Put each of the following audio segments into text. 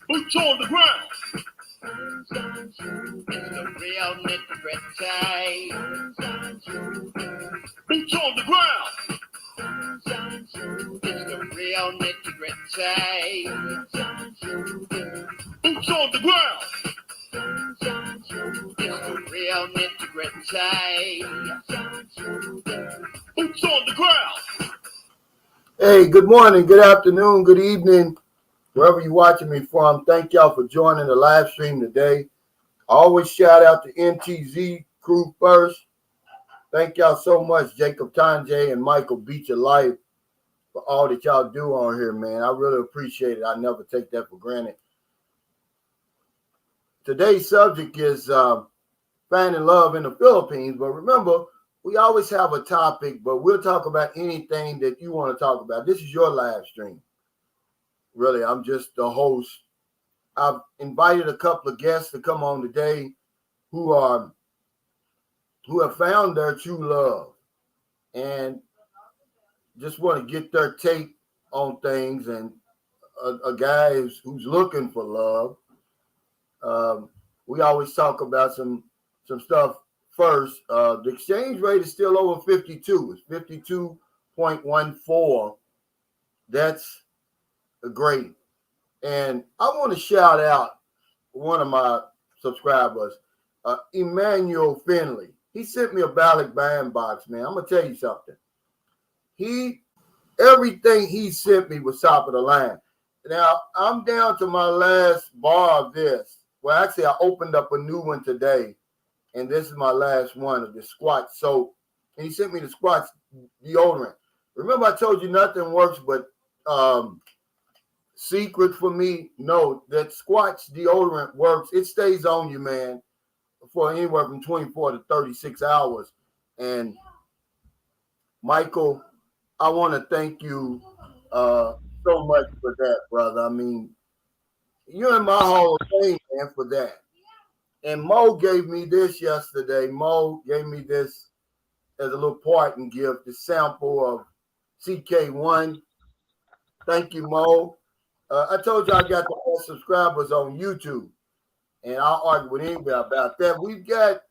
Boots on the ground. It's the real nitty-gritty. Boots on the ground. It's the real nitty-gritty. Boots on the ground. It's the real nitty-gritty. Boots on the ground. Hey, good morning, good afternoon, good evening, wherever you're watching me from. Thank y'all for joining the live stream today. I always shout out to NTZ crew first. Thank y'all so much, Jacob Tanjay and Michael Beach of Life, for all that y'all do on here, man. I really appreciate it. I never take that for granted. Today's subject is finding love in the Philippines. But remember, we always have a topic, but we'll talk about anything that you want to talk about. This is your live stream. Really, I'm just the host. I've invited a couple of guests to come on today who have found their true love and just want to get their take on things. And a guy who's looking for love. We always talk about some stuff first. The exchange rate is still over 52. It's 52.14. That's great. And I want to shout out one of my subscribers, Emmanuel Finley. He sent me a ballot band box, man. I'm going to tell you something. Everything he sent me was top of the line. Now, I'm down to my last bar of this. Well, actually, I opened up a new one today, and this is my last one of the Squatch soap. And he sent me the Squatch deodorant. Remember, I told you nothing works but secret for me. No, that Squatch deodorant works. It stays on you, man, for anywhere from 24 to 36 hours. And Michael, I want to thank you so much for that, brother. I mean, you're in my Hall of Fame, man, for that. And Mo gave me this yesterday. Mo gave me this as a little parting gift, the sample of CK1. Thank you, Mo. I told you I got the most subscribers on YouTube, and I'll argue with anybody about that. We've got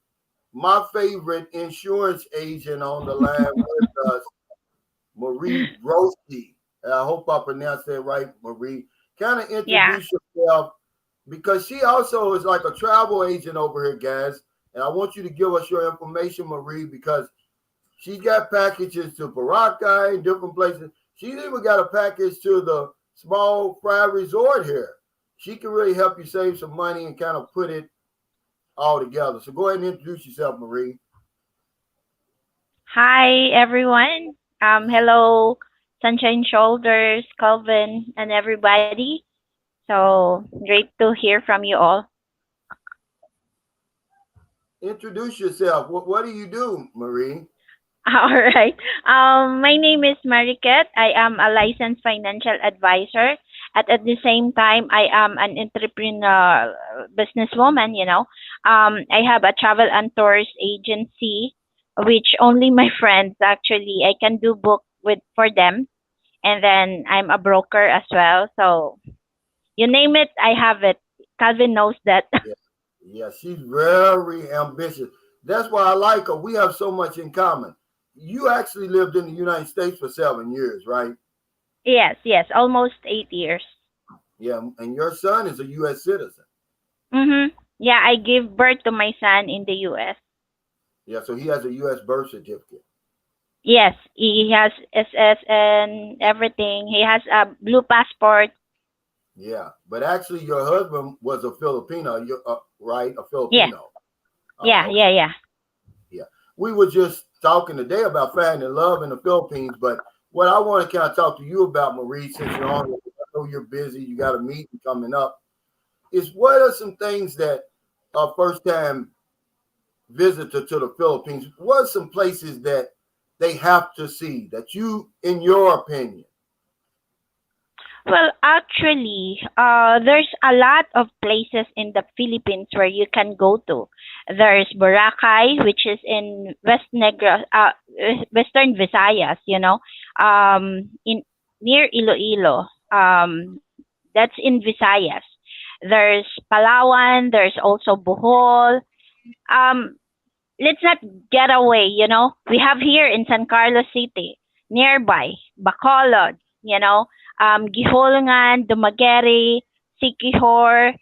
my favorite insurance agent on the line with us, Marie Roski. I hope I pronounced that right, Marie. Kind of introduce yourself, because she also is like a travel agent over here, guys. And I want you to give us your information, Marie, because she got packages to Boracay and different places. She's even got a package to the Small Fry Resort here. She can really help you save some money and kind of put it all together. So go ahead and introduce yourself, Marie. Hi, everyone. Hello, Sunshine Shoulders, Calvin, and everybody. So great to hear from you all. Introduce yourself. What do you do, Marie? All right. My name is Mariket. I am a licensed financial advisor. At the same time, I am an entrepreneur, businesswoman. I have a travel and tours agency, which only my friends actually I can do book with for them, and then I'm a broker as well. So you name it, I have it. Calvin knows that. Yeah, she's very ambitious. That's why I like her. We have so much in common. You actually lived in the United States for 7 years, right? Yes, almost 8 years. Yeah, and your son is a U.S. citizen. Yeah, I gave birth to my son in the U.S. Yeah, so he has a U.S. birth certificate. Yes, he has SS and everything. He has a blue passport. Yeah, but actually, your husband was a Filipino, right? A Yeah, Filipino. yeah, Okay. yeah, yeah. Yeah. We were just talking today about finding love in the Philippines, but what I want to kind of talk to you about, Marie, since you're on, I know you're busy, you got a meeting coming up, is what are some things that a first-time visitor to the Philippines, what are some places that they have to see that you, in your opinion? Well, actually, there's a lot of places in the Philippines where you can go to. There's Boracay, which is in Western Visayas, in near Iloilo. That's in Visayas. There's Palawan. There's also Bohol. Um, let's not get away, We have here in San Carlos City, nearby, Bacolod, Gihulngan, Dumaguete, Siquijor,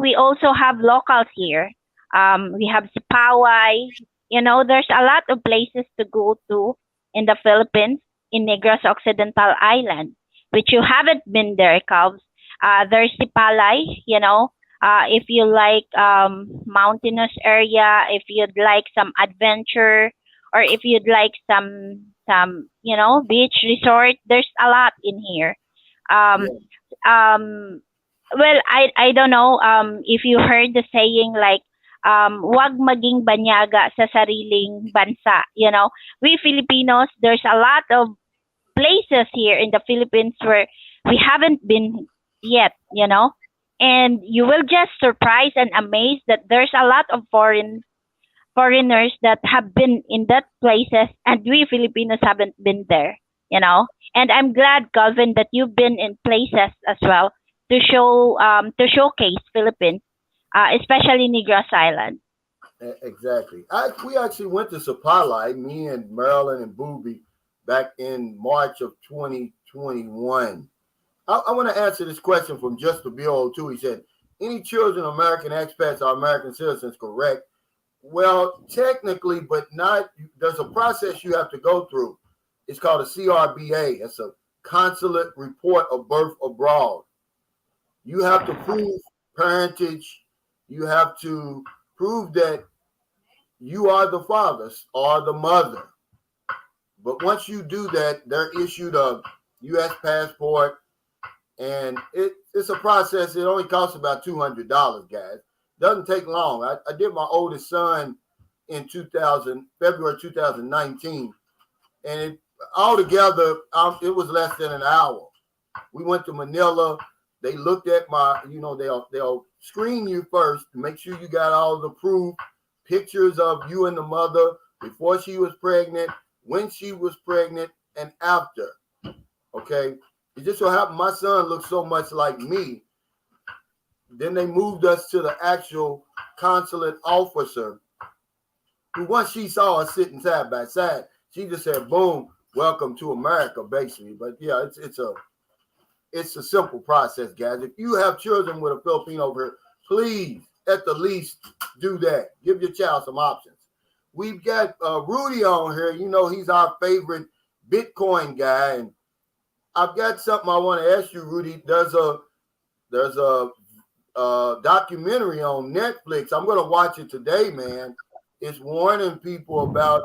we also have locals here. We have Sipaway, there's a lot of places to go to in the Philippines, in Negros Occidental Island, which you haven't been there, Cubs. There's Sipalay, if you like mountainous area, if you'd like some adventure, or if you'd like some beach resort, there's a lot in here. Um, Yeah, um, well, I don't know if you heard the saying like wag maging banyaga sa sariling bansa. We Filipinos, there's a lot of places here in the Philippines where we haven't been yet, and you will just surprise and amazed that there's a lot of foreigners that have been in that places and we Filipinos haven't been there. And I'm glad, Calvin, that you've been in places as well to showcase Philippines, especially Negros Island. exactly. We actually went to Sapala, me and Marilyn and Booby, back in March of 2021. I want to answer this question from Just to Bill too. He said, "Any children of American expats are American citizens, correct?" Well, technically, but not. There's a process you have to go through. It's called a CRBA. It's a consulate report of birth abroad. You have to prove parentage. You have to prove that you are the father or the mother. But once you do that, they're issued a U.S. passport, and it's a process. It only costs about $200, guys. Doesn't take long. I did my oldest son in 2000 February 2019, and altogether it was less than an hour. We went to Manila. They looked at they'll screen you first to make sure you got all the proof, pictures of you and the mother before she was pregnant, when she was pregnant, and after. Okay, it just so happened my son looked so much like me. Then they moved us to the actual consulate officer, who once she saw us sitting side by side, she just said, "Boom, welcome to America," basically. But yeah, it's a simple process, guys. If you have children with a Filipino over here, please, at the least, do that. Give your child some options. We've got Rudy on here. He's our favorite Bitcoin guy, and I've got something I want to ask you, Rudy. There's a documentary on Netflix. I'm going to watch it today, man. It's warning people about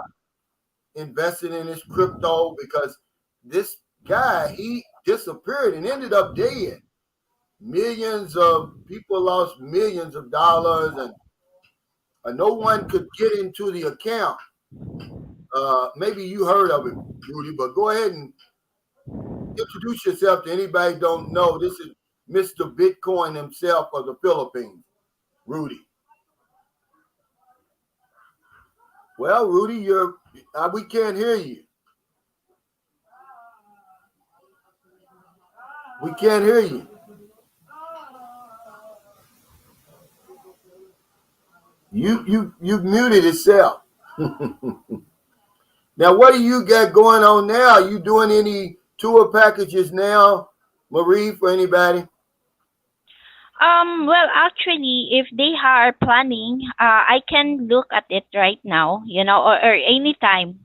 investing in this crypto because this guy, he disappeared and ended up dead. Millions of people lost millions of dollars, and no one could get into the account. Maybe you heard of it, Rudy, but go ahead and introduce yourself to anybody who don't know. This is Mr. Bitcoin himself of the Philippines, Rudy. Well, Rudy, we can't hear you. We can't hear you. You muted yourself. Now, what do you got going on now? Are you doing any tour packages now, Marie, for anybody? Well, actually, if they are planning, I can look at it right now, or anytime,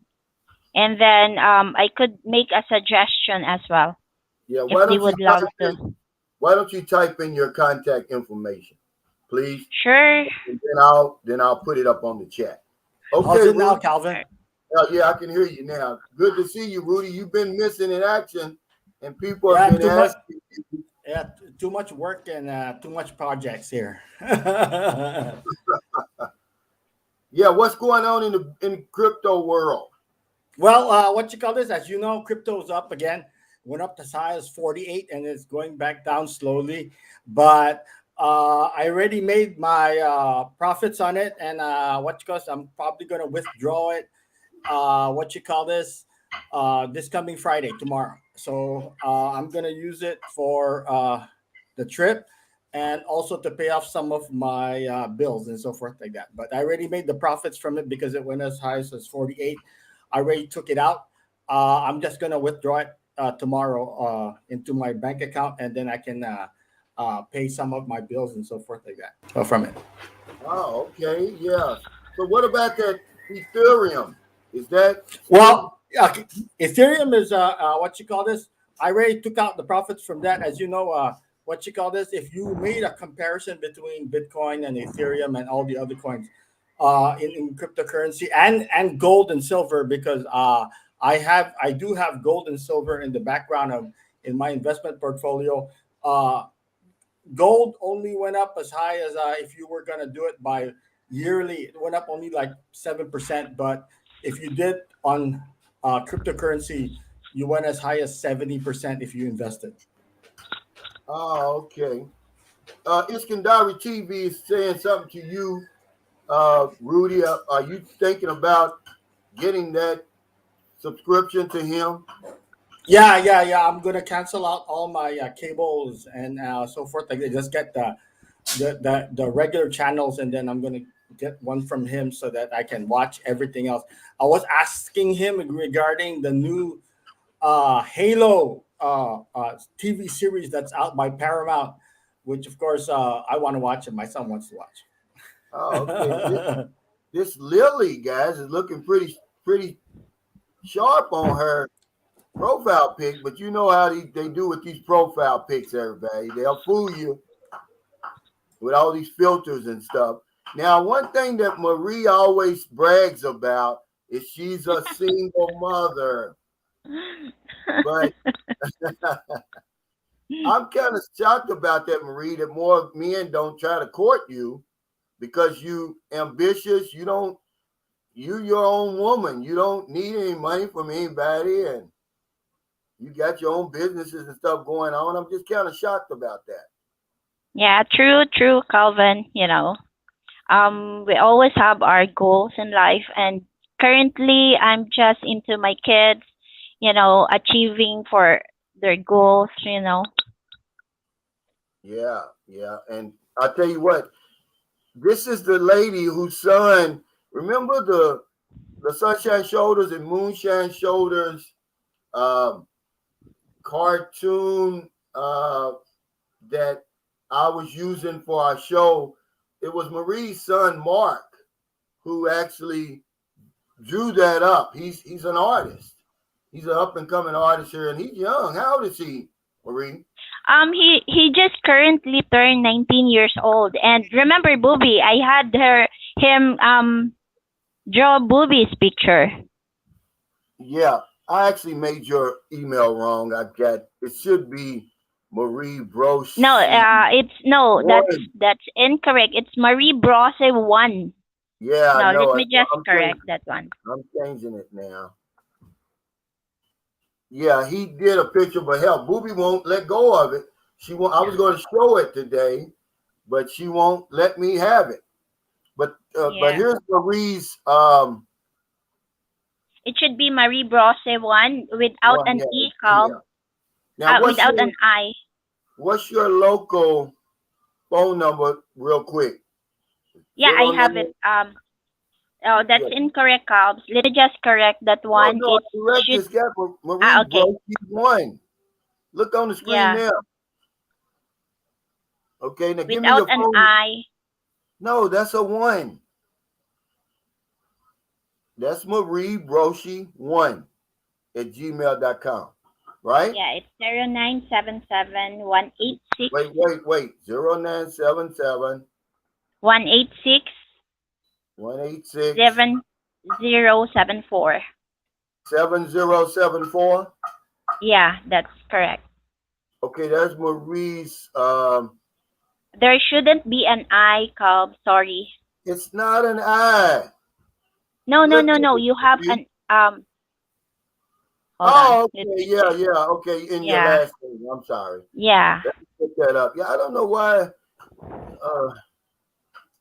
and then I could make a suggestion as well Yeah, if they would love to. why don't you type in your contact information, please? Sure. And then I'll put it up on the chat. How's Okay, it now, Rudy. Calvin? Yeah, I can hear you now. Good to see you, Rudy. You've been missing in action, and people have Yeah, been too much. asking. Yeah, too much work and too much projects here. Well, Yeah, what's going on in the crypto world? what you call this? As you know, crypto's up again. Went up as high as 48, and it's going back down slowly. But I already made my profits on it, and I'm probably gonna withdraw it. This coming Friday, tomorrow. So I'm gonna use it for the trip, and also to pay off some of my bills and so forth like that. But I already made the profits from it because it went as high as 48. I already took it out. I'm just gonna withdraw it tomorrow into my bank account, and then I can pay some of my bills and so forth like that from it. Oh, okay, yeah. So what about that Ethereum? Is that still? Well, Ethereum is what you call this. I already took out the profits from that. As you know, what you call this. If you made a comparison between Bitcoin and Ethereum and all the other coins in cryptocurrency and gold and silver, because I do have gold and silver in the background of in my investment portfolio. Uh, Gold only went up as high as if you were gonna do it by yearly, it went up only like 7%. But if you did on cryptocurrency, you went as high as 70% if you invested. Oh, okay. Iskandari TV is saying something to you, Rudy. Are you thinking about getting that subscription to him? Yeah. I'm gonna cancel out all my cables and so forth. Like, just get the regular channels, and then I'm gonna get one from him so that I can watch everything else. I was asking him regarding the new Halo TV series that's out by Paramount, which of course I want to watch and my son wants to Oh, okay. watch. This Lily, guys, is looking pretty sharp on her profile pic, but you know how they do with these profile pics, everybody. They'll fool you with all these filters and stuff. Now, one thing that Marie always brags about is she's a single mother. But I'm kind of shocked about that, Marie, that more men don't try to court you because you ambitious. You're your own woman. You don't need any money from anybody, and you got your own businesses and stuff going on. I'm just kind of shocked about that. Yeah, true, Calvin. We always have our goals in life, and currently I'm just into my kids, achieving for their goals. Yeah. And I'll tell you what, this is the lady whose son, remember the Sunshine Shoulders and Moonshine Shoulders um, cartoon that I was using for our show? It was Marie's son, Mark, who actually drew that up. He's an artist. He's an up and coming artist here, and he's young. How old is he, Marie? He just currently turned 19 years old, and remember, Booby, I had him draw Booby's picture. Yeah, I actually made your email wrong. It should be Marie No, Broshi it's no, one. that's incorrect. It's Marie Brose 1. Yeah, I No, let know. me just I'm correct that one. changing it now. Yeah, he did a picture, but hell, Booby won't let go of it. I was going to show it today, but she won't let me have it. But Yeah. here's Marie's It should be Marie Brose 1 without one. an Yeah, E, email. Now, without an I. what's your local phone number, real quick? Yeah, I Zero have nine. it. Oh, that's Yeah. incorrect, Calbs. Let me just correct that one. No, I It correct should. this guy. Marie Okay. Broshi one. Look on the screen Yeah, now. Okay, now give me without your an phone. I. No, that's a one. That's Marie Broshi one at gmail.com. Right? Yeah, it's 0977 Wait. 0977 186 186 7074. 7074. Yeah, that's correct. Okay, that's Marie's There shouldn't be an I, Calb. Sorry. it's not an I. No, no, Look no, at no. it, You have Marie. an Hold on. Oh, Let okay, me check. yeah. Okay, in your Yeah, last name. I'm sorry. yeah. Let me pick that up. Yeah, I don't know why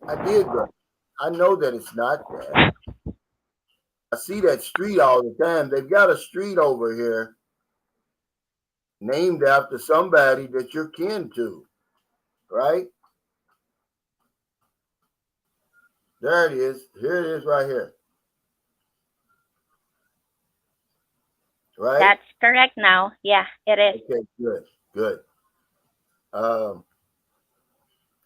I did that. I know that it's not that. I see that street all the time. They've got a street over here named after somebody that you're kin to. right? There it is. Here it is right here. Right? That's correct now. Yeah, it is. Okay, good, good. Um,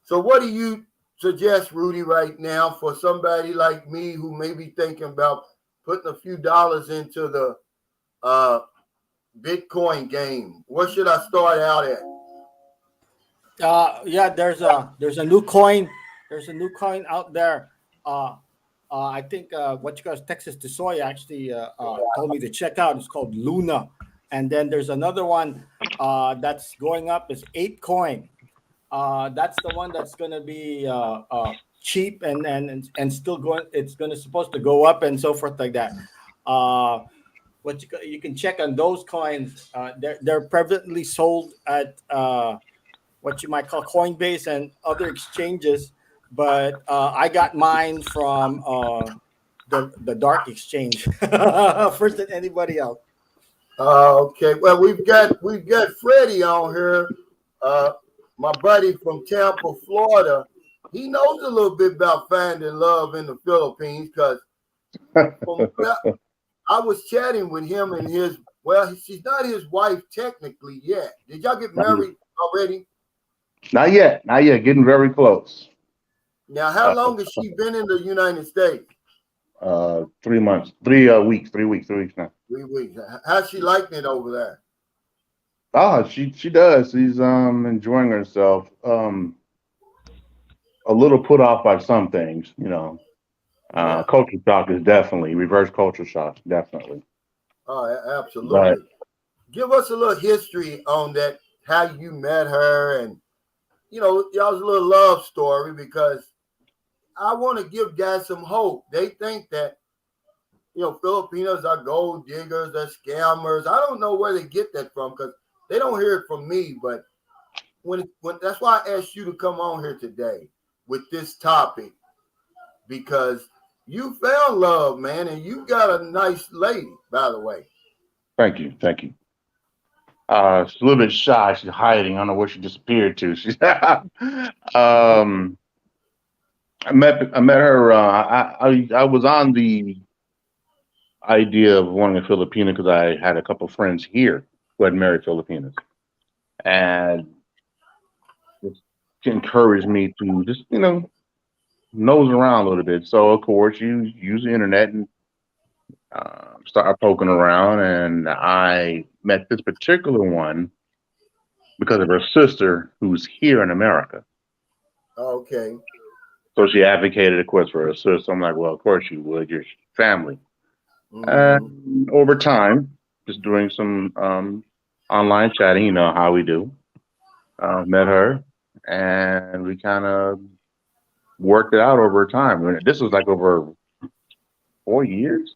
so what do you suggest, Rudy, right now for somebody like me who may be thinking about putting a few dollars into the uh, Bitcoin game? What should I start out at? Yeah, there's a new coin. There's a new coin out there. Uh, I think what you guys Texas to Soy actually told me to check out. It's called Luna, and then there's another one that's going up. Is 8 coin. That's the one that's going to be cheap and still going. It's going to supposed to go up and so forth like that. You can check on those coins. They're privately sold at what you might call Coinbase and other exchanges, but I got mine from the dark exchange first than anybody else. Okay. Well, we've got Freddie on here, my buddy from Tampa, Florida. He knows a little bit about finding love in the Philippines because I was chatting with him and his. Well, she's not his wife technically yet. Did y'all get married already? Not yet. Not yet. Getting very close. Now, how long has she been in the United States? 3 months. 3 weeks. 3 weeks. 3 weeks now. 3 weeks. How's she liking it over there? Oh, she does. She's enjoying herself. A little put off by some things, you know. Yeah. Culture shock is definitely reverse culture shock, definitely. Oh, absolutely. But give us a little history on that, how you met her, and y'all's little love story, because I want to give guys some hope. They think that Filipinos are gold diggers, they're scammers. I don't know where they get that from because they don't hear it from me. But when that's why I asked you to come on here today with this topic, because you found love, man, and you got a nice lady, by the way. thank you. She's a little bit shy. She's hiding. I don't know where she disappeared to. She's I met her. I was on the idea of wanting a Filipina because I had a couple friends here who had married Filipinas, and just encouraged me to just nose around a little bit. So of course you use the internet and start poking around, and I met this particular one because of her sister who's here in America. Okay. So she advocated, of course, for her sister. I'm like, well, of course you would. You're family. Mm-hmm. And over time, just doing some online chatting, you know how we do. Met her, and we kind of worked it out over time. This was like over 4 years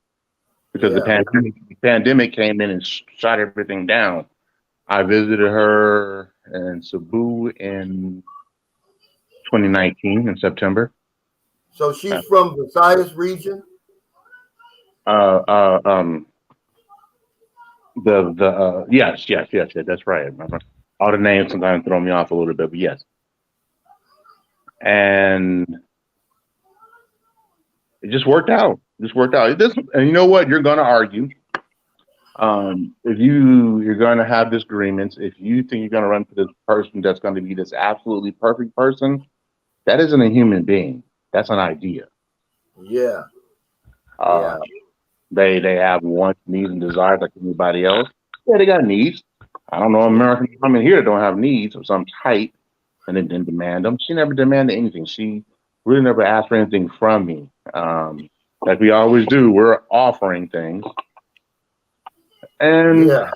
because the pandemic came in and shot everything down. I visited her in Cebu in 2019 in September. So she's from the Visayas region? Yes, that's right. I remember. All the names sometimes throw me off a little bit, but yes. And it just worked out. And you know what? You're gonna argue. If you're gonna have disagreements, if you think you're gonna run to this person that's gonna be this absolutely perfect person, that isn't a human being. That's an idea. Yeah. They have wants, needs, and desires like anybody else. Yeah, they got needs. I don't know Americans coming here that don't have needs of some type and then didn't demand them. She never demanded anything. She really never asked for anything from me. Like we always do, we're offering things. And now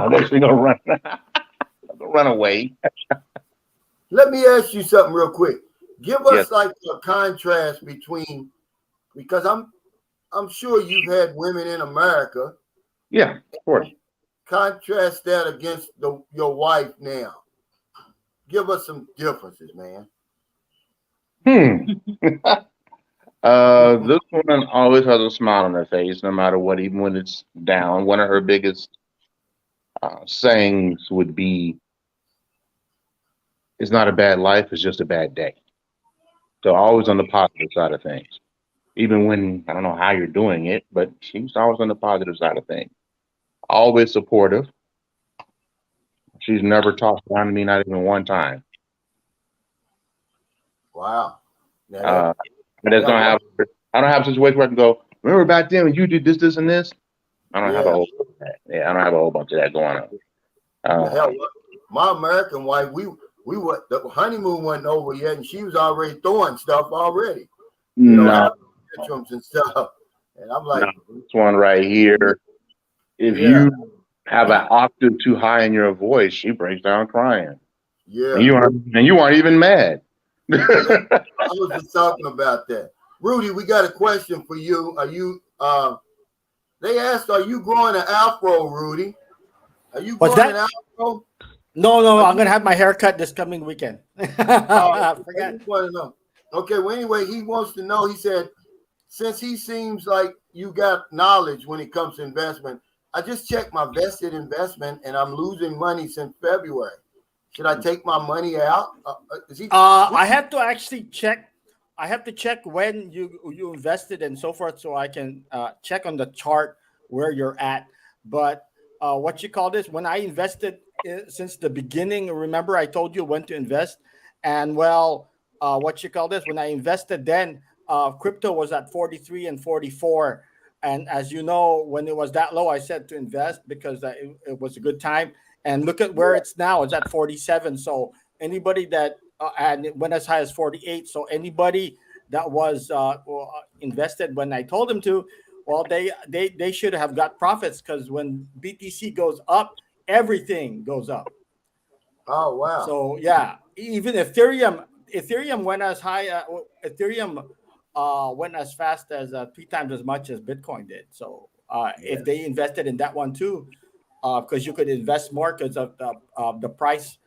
next thing gonna run away. Let me ask you something real quick. Give us like a contrast between, because I'm sure you've had women in America. Yeah, of course. Contrast that against your wife now. Give us some differences, man. This woman always has a smile on her face, no matter what, even when it's down. One of her biggest sayings would be, it's not a bad life, it's just a bad day. So always on the positive side of things. Even when I don't know how you're doing it, but she's always on the positive side of things. Always supportive. She's never talked down to me, not even one time. Wow. Now Uh, but that's don't have. I don't have a situation where I can go. Remember back then when you did this, this, and this. I don't have a whole. Yeah, I don't have a whole bunch of that going on. Hell, my American wife, we were the honeymoon wasn't over yet, and she was already throwing stuff already. You know, having tantrums and stuff. And I'm like, this one right here. If you have an octave too high in your voice, she breaks down crying. Yeah. And you aren't even mad. I was just talking about that. Rudy, we got a question for you. Are you they asked, are you growing an afro, Rudy? Are you growing an afro? No, I'm gonna have my hair cut this coming weekend. Forget. Okay, well, anyway, he wants to know, he said, since he seems like you got knowledge when it comes to investment, I just checked my vested investment and I'm losing money since February. Should I take my money out? I have to actually check. I have to check when you invested and so forth, so I can check on the chart where you're at. But what you call this? When I invested since the beginning, remember I told you when to invest, and what you call this? When I invested, then crypto was at 43 and 44. And as you know, when it was that low, I said to invest because it was a good time. And look at where it's now. It's at 47. So anybody that and it went as high as 48. So anybody that was invested when I told them to, well, they should have got profits, because when BTC goes up, everything goes up. Oh wow! So yeah, even Ethereum went as high. Ethereum went as fast as 3 times as much as Bitcoin did. So if they invested in that one too, because you could invest more because of the price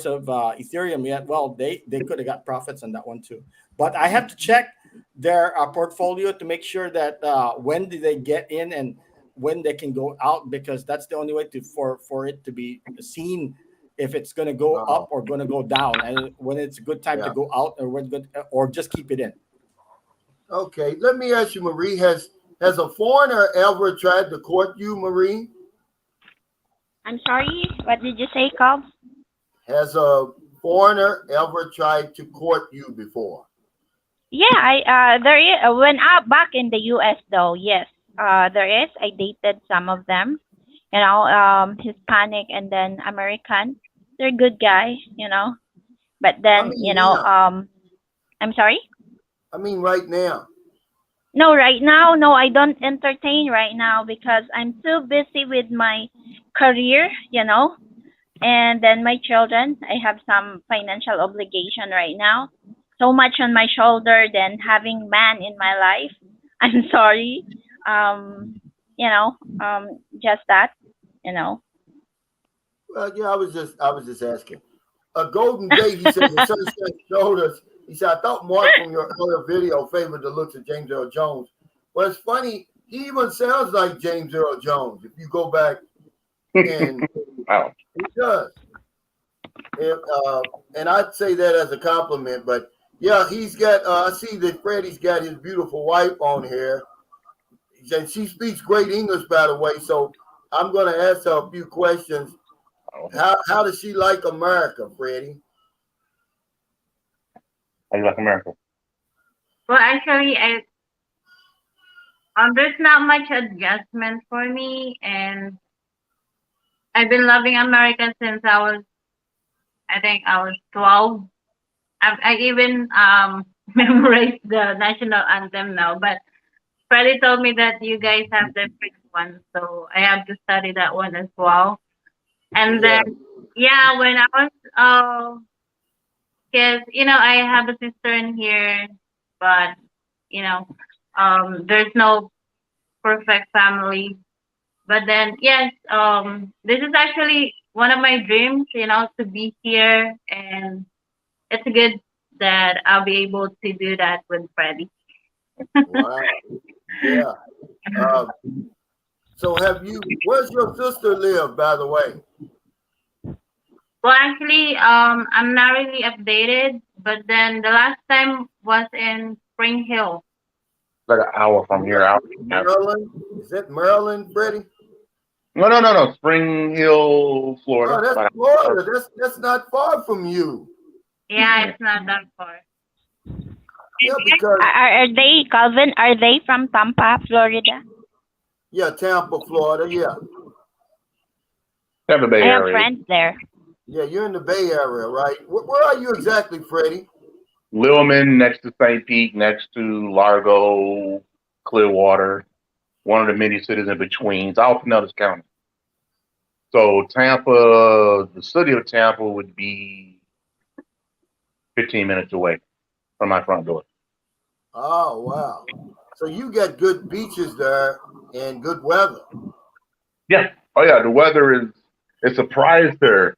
of Ethereum. Yet, well, they could have got profits on that one too. But I have to check their portfolio to make sure that when do they get in and when they can go out, because that's the only way for it to be seen if it's going to go up or going to go down, and when it's a good time to go out, or when good, or just keep it in. Okay, let me ask you, Marie, has a foreigner ever tried to court you, Marie? I'm sorry, what did you say, Cobb? Has a foreigner ever tried to court you before? Yeah, there is. When back in the U.S. though, yes, there is. I dated some of them, Hispanic and then American. They're good guys, But then, I'm sorry? I mean, right now. No, right now, no, I don't entertain right now because I'm too busy with my career, and then my children. I have some financial obligation right now. So much on my shoulder than having man in my life. I'm sorry. Just that, Well, yeah, I was just asking. A Golden Gate, he said, the sunset shoulders. He said, I thought Mark from your earlier video favored the looks of James Earl Jones. Well, it's funny, he even sounds like James Earl Jones. If you go back and wow. He does. And I'd say that as a compliment, but yeah, he's got I see that Freddie's got his beautiful wife on here. And she speaks great English, by the way, so I'm gonna ask her a few questions. How does she like America, Freddie? How do you like America? Well, actually, there's not much adjustment for me, and I've been loving America since I think I was 12. I even memorized the national anthem now, but Freddie told me that you guys have the French one, so I have to study that one as well. And then, when I was, because, I have a sister in here, but, there's no perfect family. But then, yes, this is actually one of my dreams, to be here. And it's good that I'll be able to do that with Freddie. Wow. Yeah. So where's your sister live, by the way? Well, actually, I'm not really updated, but then the last time was in Spring Hill. Like an hour from here. Hour from now. Maryland? Is that Maryland, Freddie? No. Spring Hill, Oh, Florida. that's About an hour. Florida. That's not far from you. Yeah, it's not that far. Yeah, because Are they, Calvin? Are they from Tampa, Florida? yeah, Tampa, Florida. Yeah, Tampa Bay I have area. friends there. yeah, you're in the Bay Area, right? Where are you exactly, Freddie? Lilman, next to St. Pete, next to Largo, Clearwater. One of the many cities in between. It's all Pinellas County. So Tampa, the city of Tampa would be 15 minutes away from my front door. Oh, wow. So you got good beaches there and good weather. Yeah. Oh yeah. The weather is it surprised her.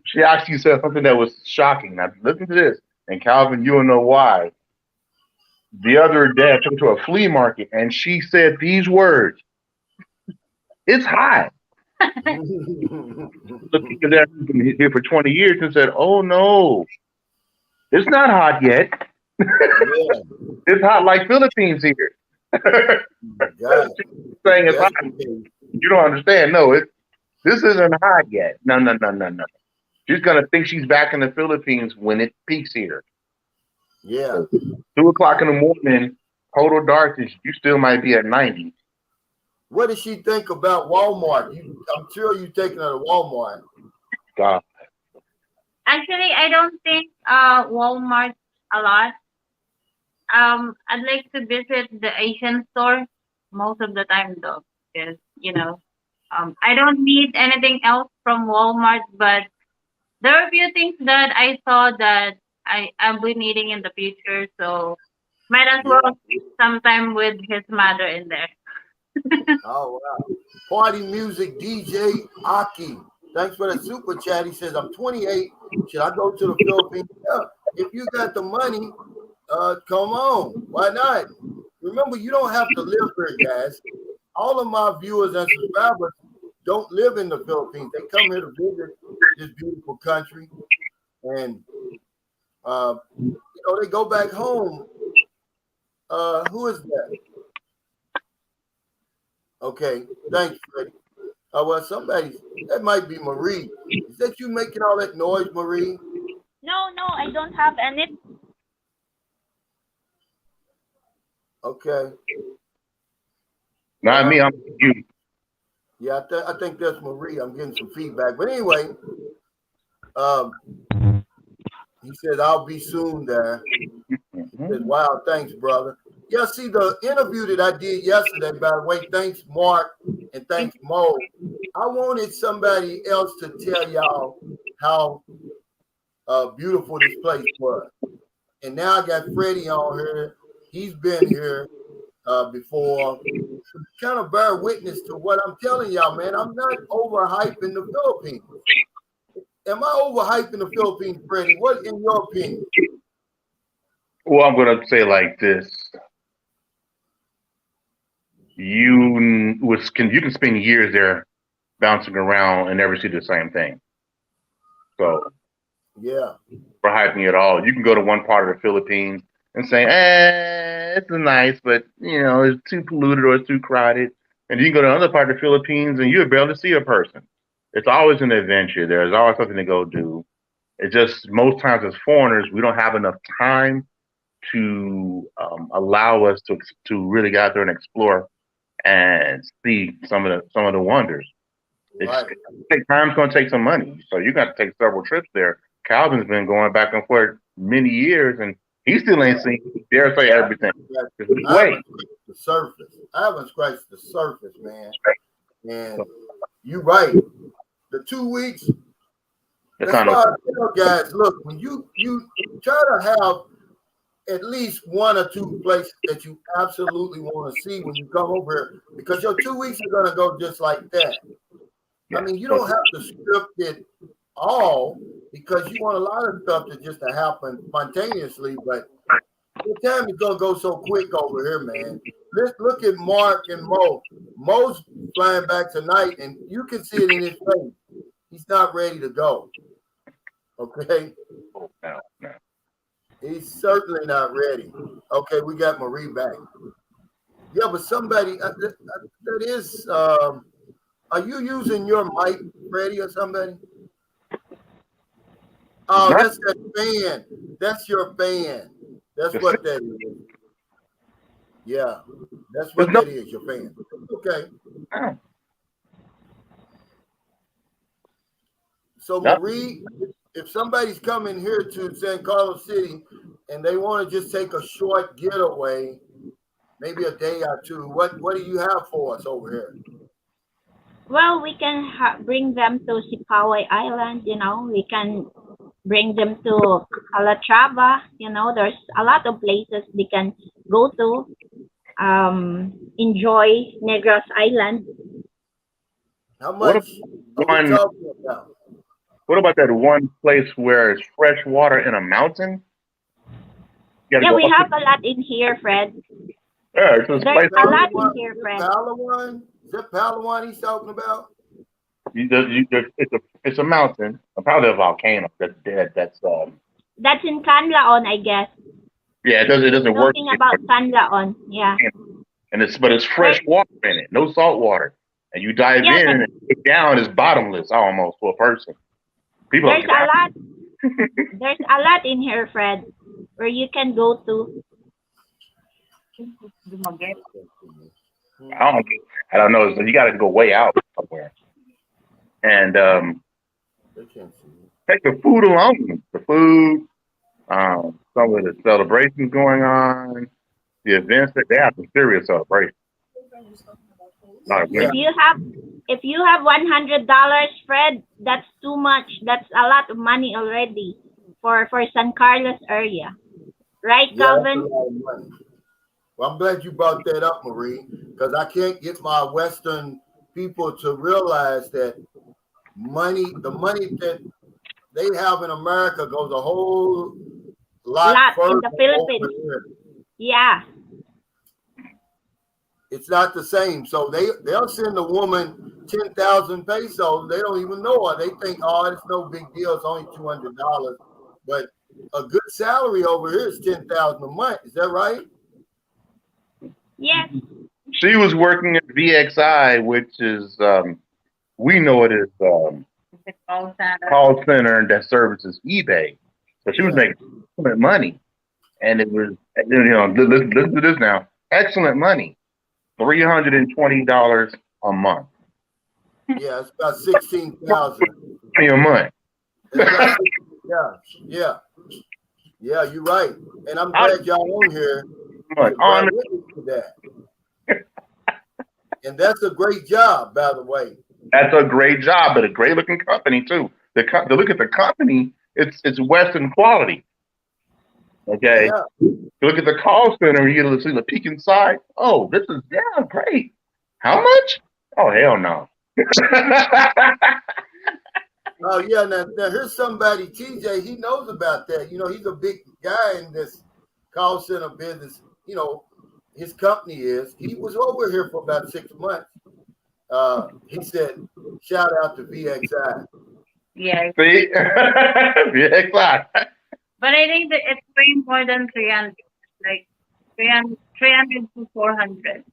She actually said something that was shocking. Now listen to this, and Calvin, you'll know why. The other day, I took her to a flea market, and she said these words: "It's hot." The people that have been here for 20 years and said, "Oh no, it's not hot yet. Yeah, It's hot like Philippines here." God, She's saying it's hot. that's okay. You don't understand. No, this isn't hot yet. No. She's gonna think she's back in the Philippines when it peaks here. Yeah. 2 o'clock in the morning, total darkness. You still might be at 90. What does she think about Walmart? I'm sure you taking her to Walmart. God, Actually, I don't think Walmart a lot. I'd like to visit the Asian store most of the time though, because I don't need anything else from Walmart. But there are a few things that I saw that I'll be needing in the future, so might as Yeah. well spend some time with his mother in there. Oh wow. Party music DJ Aki. Thanks for the super chat. He says, I'm 28. Should I go to the Philippines? Yeah. If you got the money, come on. Why not? Remember, you don't have to live here, guys. All of my viewers and subscribers don't live in the Philippines. They come here to visit this beautiful country. And they go back home. Who is that? Okay, thanks, Freddie. Well, that might be Marie. Is that you making all that noise, Marie? No, I don't have any. Okay. not me. I'm you. Yeah, I think that's Marie. I'm getting some feedback. But anyway, um, he said, I'll be soon there. He said, wow, thanks, brother. Yeah, see, the interview that I did yesterday, by the way, thanks, Mark, and thanks, Mo. I wanted somebody else to tell y'all how beautiful this place was. And now I got Freddie on here. He's been here before. Kind of bear witness to what I'm telling y'all, man. I'm not overhyping the Philippines. Am I overhyping the Philippines, Freddie? What, in your opinion? Well, I'm gonna say like this. You can spend years there bouncing around and never see the same thing. So Yeah. for hyping at all, you can go to one part of the Philippines and say, it's nice, but it's too polluted or it's too crowded. And you can go to another part of the Philippines and you'll barely see a person. It's always an adventure. There's always something to go do. It's just most times as foreigners, we don't have enough time to allow us to really get out there and explore and see some of the wonders. Right. Time's going to take some money, so you got to take several trips there. Calvin's been going back and forth many years, and he still ain't seen, dare say, everything. Wait, The surface. I haven't scratched the surface, man. And you're right. The 2 weeks. That's why I tell guys, look, when you try to have at least one or two places that you absolutely want to see when you come over here, because your 2 weeks are going to go just like that. I mean, you don't have to script it all because you want a lot of stuff to happen spontaneously, but the time is going to go so quick over here, man. Let's look at Mark and Mo. Mo's flying back tonight, and you can see it in his face. He's not ready to go. Okay, No, no. he's certainly not ready. Okay, we got Marie back. Yeah, but somebody that is. Are you using your mic, Freddie, or somebody? Oh, Not that's that fan. That's your fan. That's the what that is. Yeah, that's There's what no. that is. Your fan. Okay. No. So No. Marie, if somebody's coming here to San Carlos City and they want to just take a short getaway, maybe a day or two, what do you have for us over here? Well, we can bring them to Sipaway Island. We can bring them to Calatrava. There's a lot of places they can go to. Enjoy Negros Island. How What much are we one? talking about? What about that one place where it's fresh water in a mountain? You got to Yeah, go we up. have a lot in here, Fred. Yeah, it's this There's place. a lot in Palawan? here, Fred. Palawan? Is that Palawan he's talking about? It's a mountain. Probably a volcano that's dead. That's in Canlaon, I guess. Yeah. It doesn't work. Talking about Canlaon, yeah. And it's fresh water in it, no salt water. And you dive Yeah, in and it down is bottomless almost for a person. People there's a lot. There's a lot in here, Fred, where you can go to. I don't know. So you got to go way out somewhere. And They can't see it. take the food along. The food, some of the celebrations going on, the events that they have some serious celebrations. Yeah. If you have $100, Fred, that's too much. That's a lot of money already for San Carlos area, right, Yeah, that's a Calvin? lot of money. Well, I'm glad you brought that up, Marie, because I can't get my Western people to realize that the money that they have in America goes a whole lot further in the Philippines. over here. Yeah. It's not the same. So they'll send a woman 10,000 pesos. They don't even know her. They think, oh, it's no big deal. It's only $200. But a good salary over here is 10,000 a month. Is that right? Yes. She was working at VXI, which is we know it as call center that services eBay. So she was making excellent money, and it was listen to this now, excellent money, $320 a month. Yeah, it's about 16,000 a month. Yeah, you're right. And I'm glad y'all on here. On To that. And that's a great job, by the way. That's a great job, but a great looking company too. To look at the company, it's Western quality. Okay. Yeah. You look at the call center, you get to see the peek inside. Oh, this is great. How much? Oh, hell no. Oh yeah, now here's somebody, TJ, he knows about that. He's a big guy in this call center business. His company is. He was over here for about 6 months. He said, shout out to VXI. Yeah. See? VXI. But I think that it's way more than 300, like 300 to 400.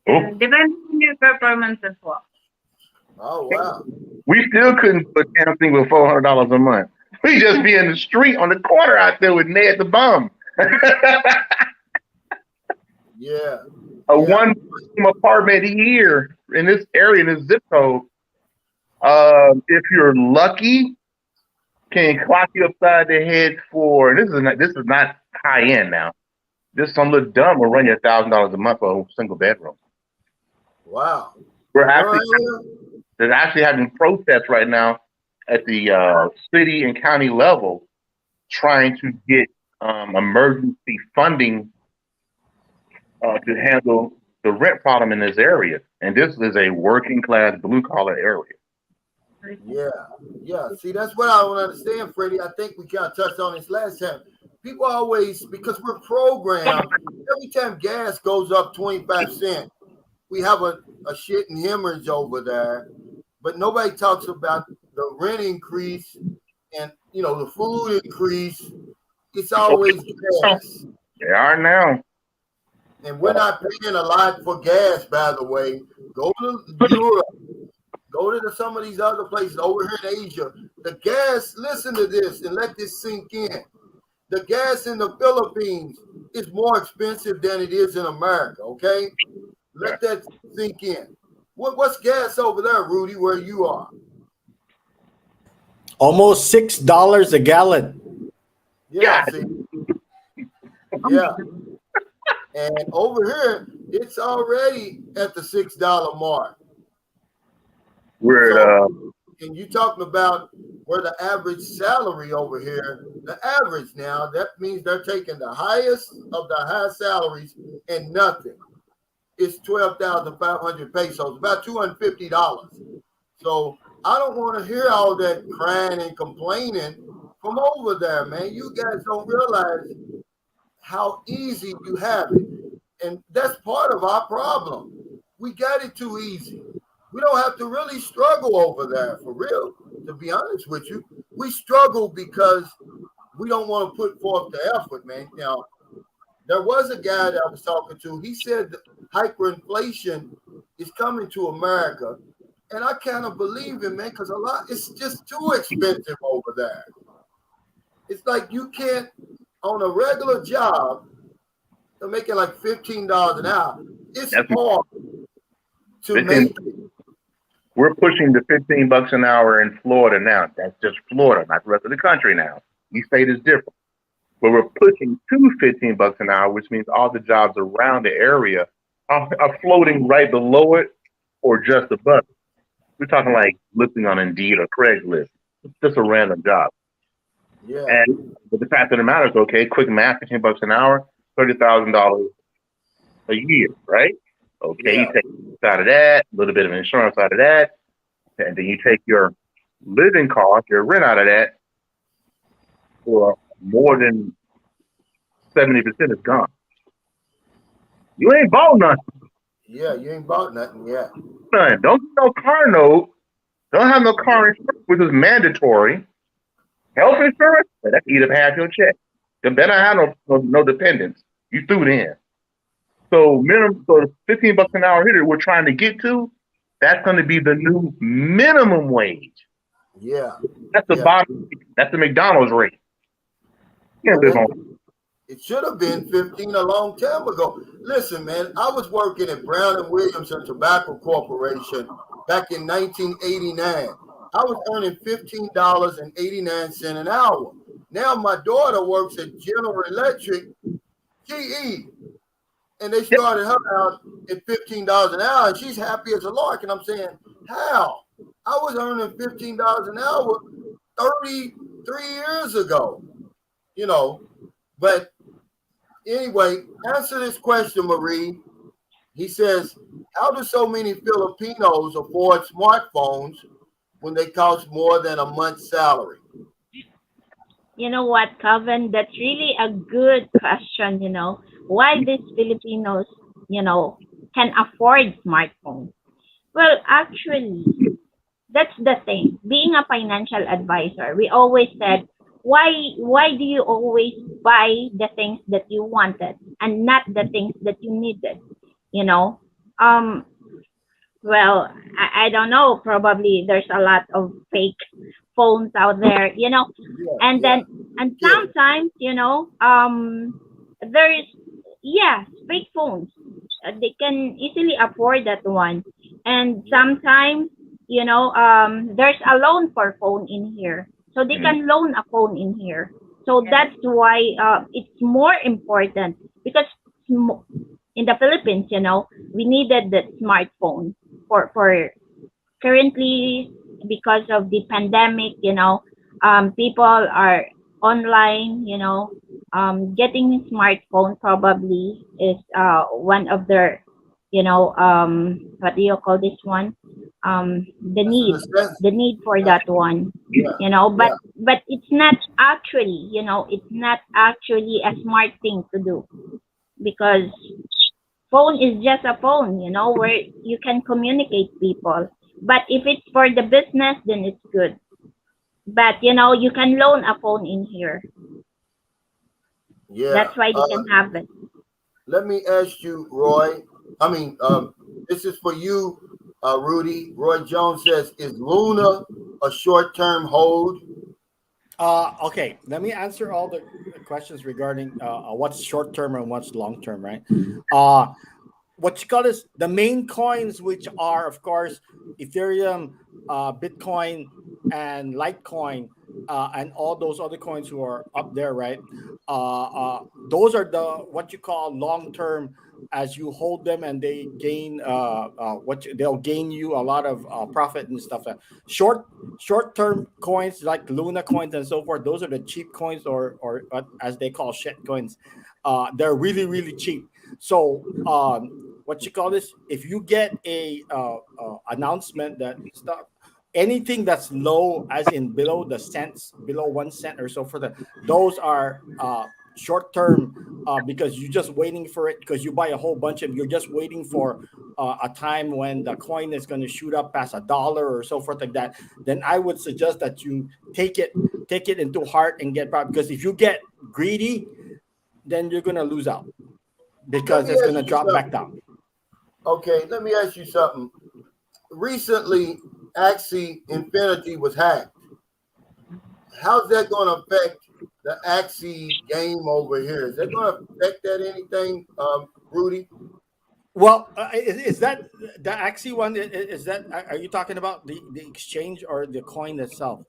And depends on your performance as well. Oh, wow. We still couldn't do a damn thing with $400 a month. We just be in the street on the corner out there with Ned the Bum. Yeah. A one apartment here in this area, in this zip code, if you're lucky, can clock you upside the head for this is not high end now. Just some little dumb will run you $1,000 a month for a single bedroom. Wow. They're actually having protests right now at the city and county level, trying to get emergency funding to handle the rent problem in this area. And this is a working class blue collar area. Yeah. See, that's what I don't understand, Freddie. I think we kind of touched on this last time. People always, because we're programmed, every time gas goes up 25 cents, we have a shit and hemorrhage over there. But nobody talks about the rent increase and the food increase, it's always gas. They are now. And we're not paying a lot for gas, by the way. Go to Europe, go to some of these other places over here in Asia. The gas, listen to this and let this sink in. The gas in the Philippines is more expensive than it is in America, okay? Let that sink in. What's gas over there, Rudy, where you are? Almost $6 a gallon. Yeah, see? Yeah. And over here, it's already at the $6 mark. We're And you talking about where the average salary over here, the average now, that means they're taking the highest of the high salaries and nothing. It's 12,500 pesos, about $250. So I don't want to hear all that crying and complaining from over there, man. You guys don't realize how easy you have it. And that's part of our problem. We got it too easy. We don't have to really struggle over there, for real, to be honest with you. We struggle because we don't want to put forth the effort, man. Now, there was a guy that I was talking to. He said that hyperinflation is coming to America. And I kind of believe him, man, because it's just too expensive over there. It's like you can't, on a regular job, they're making like $15 an hour. It's hard to make it. We're pushing the $15 an hour in Florida now. That's just Florida, not the rest of the country now. Each state is different. But we're pushing to $15 an hour, which means all the jobs around the area are floating right below it or just above it. We're talking like listing on Indeed or Craigslist. It's just a random job. Yeah. But the fact of the matter is, okay, quick math, $15 an hour, $30,000 a year, right? Okay, you take out of that, a little bit of insurance out of that, and then you take your living cost, your rent out of that, for more than 70% is gone. You ain't bought nothing. Yeah, you ain't bought nothing yet. Don't get no car note. Don't have no car insurance, which is mandatory. Health insurance, that can eat up half your check. You better have no dependents. You threw it in. So $15 an hour here that we're trying to get to, that's going to be the new minimum wage. Yeah. That's the bottom. That's the McDonald's rate. It should have been 15 a long time ago. Listen, man, I was working at Brown and Williams and Tobacco Corporation back in 1989. I was earning $15.89 an hour. Now my daughter works at General Electric, GE. And they started her out at $15 an hour, and she's happy as a lark. And I'm saying, how? I was earning $15 an hour 33 years ago, But anyway, answer this question, Marie. He says, how do so many Filipinos afford smartphones when they cost more than a month's salary? You know what, Calvin? That's really a good question, Why these Filipinos, can afford smartphones? Well, actually, that's the thing. Being a financial advisor, we always said, why do you always buy the things that you wanted and not the things that you needed? Well, I don't know. Probably there's a lot of fake phones out there, and sometimes, there's, fake phones. They can easily afford that one. And sometimes, there's a loan for phone in here. So they can loan a phone in here. So that's why it's more important because in the Philippines, we needed the smartphone for currently because of the pandemic, people are online, getting a smartphone probably is one of their, what do you call this one? The need for that one, but it's not actually, it's not actually a smart thing to do because phone is just a phone, where you can communicate people. But if it's for the business, then it's good. But you can loan a phone in here. Yeah. That's why they can have it. Let me ask you, Roy. I mean, this is for you, Rudy. Roy Jones says, "Is Luna a short-term hold?" Okay, let me answer all the questions regarding what's short term and what's long term, right? Uh, what you call is the main coins, which are, of course, Ethereum, Bitcoin, and Litecoin, and all those other coins who are up there, right? Those are the what you call long term. As you hold them and they gain they'll gain you a lot of profit and stuff. Short term coins like Luna coins and so forth, those are the cheap coins, or as they call shit coins. They're really really cheap. So what you call this, if you get a announcement that stuff, anything that's low, as in below the cents, below 1 cent or so, for those are short term, because you're just waiting for it, because you buy a whole bunch of, you're just waiting for a time when the coin is going to shoot up past $1 or so forth like that. Then I would suggest that you take it into heart and get profit, because if you get greedy, then you're going to lose out, Let because me it's going ask to you drop back something. down. Okay, let me ask you something. Recently, Axie Infinity was hacked. How's that going to affect the Axie game over here? Is that going to affect that anything, Rudy? Well, is that the Axie one? Is that, are you talking about the exchange or the coin itself?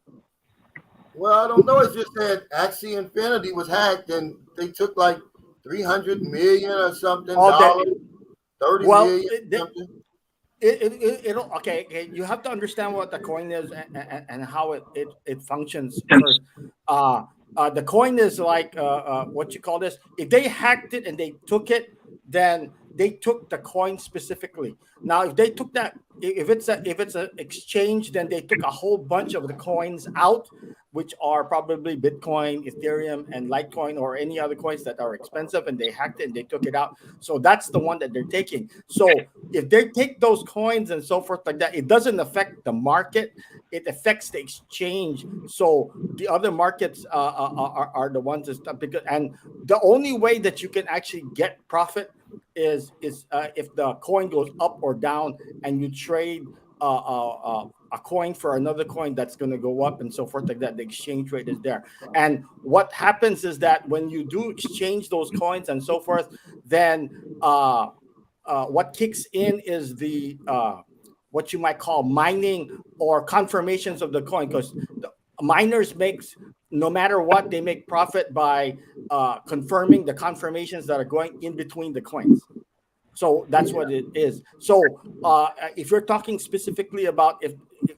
Well, I don't know. It's just that Axie Infinity was hacked and they took like 300 million or something Oh, that dollars, 30 well, million something. it'll okay, okay. You have to understand what the coin is, and how it functions first. Uh, the coin is like what you call this. If they hacked it and they took it, then they took the coin specifically. Now, if they took that, if it's an exchange, then they took a whole bunch of the coins out, which are probably Bitcoin, Ethereum, and Litecoin, or any other coins that are expensive, and they hacked it and they took it out. So that's the one that they're taking. So if they take those coins and so forth like that, it doesn't affect the market. It affects the exchange. So the other markets are the ones that stop, because, and the only way that you can actually get profit is if the coin goes up or down, and you trade a coin for another coin that's going to go up and so forth like that. The exchange rate is there. And what happens is that when you do exchange those coins and so forth, then what kicks in is the what you might call mining, or confirmations of the coin, because the miners makes, no matter what, they make profit by confirming the confirmations that are going in between the coins. So that's what it is. So if you're talking specifically about if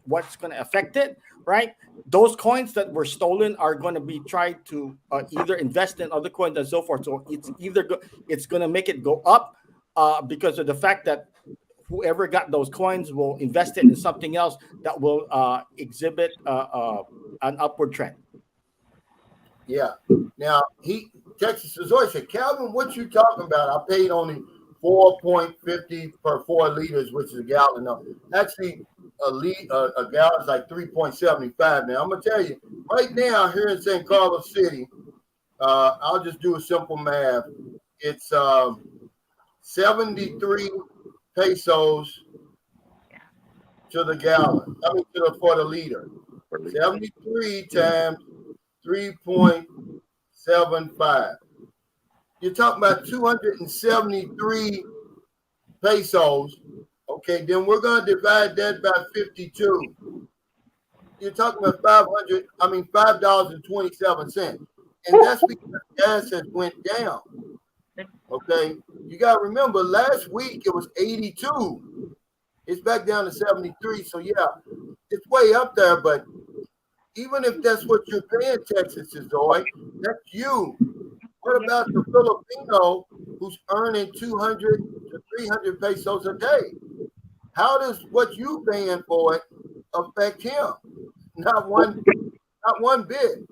what's going to affect it, right? Those coins that were stolen are going to be tried to either invest in other coins and so forth. So it's either it's going to make it go up because of the fact that whoever got those coins will invest it in something else that will exhibit an upward trend. Yeah. Now Texas Azor said, Calvin, what you talking about? I paid only 4.50 per 4 liters, which is a gallon. No, actually, a gallon is like 3.75. Now I'm gonna tell you right now here in St. Carlos City. I'll just do a simple math. It's 73 pesos to the gallon. I mean, for the liter. 73 times 3.75. You're talking about 273 pesos. Okay, then we're going to divide that by 52. You're talking about $5.27. And that's because gas has went down. Okay, you got to remember last week it was 82. It's back down to 73. So yeah, it's way up there. But even if that's what you're paying, Texas is Zoe, that's you. What about the Filipino who's earning 200 to 300 pesos a day? How does what you paying for it affect him? Not one bit.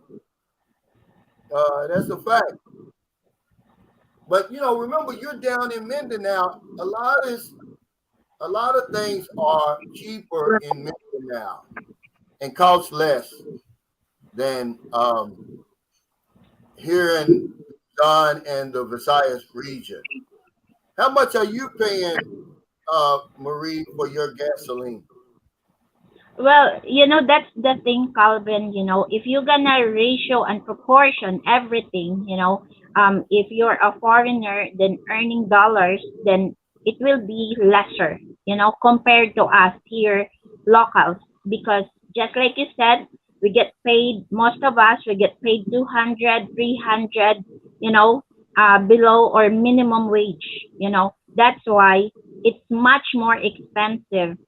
That's a fact. But remember, you're down in Mindanao. A lot of this a lot of things are cheaper in Michigan now and cost less than here in John and the Visayas region. How much are you paying, Marie, for your gasoline? Well, that's the thing, Calvin. If you're gonna ratio and proportion everything, if you're a foreigner, then earning dollars, then it will be lesser, compared to us here, locals. Because just like you said, we get paid, most of us, we get paid 200, 300, below or minimum wage, That's why it's much more expensive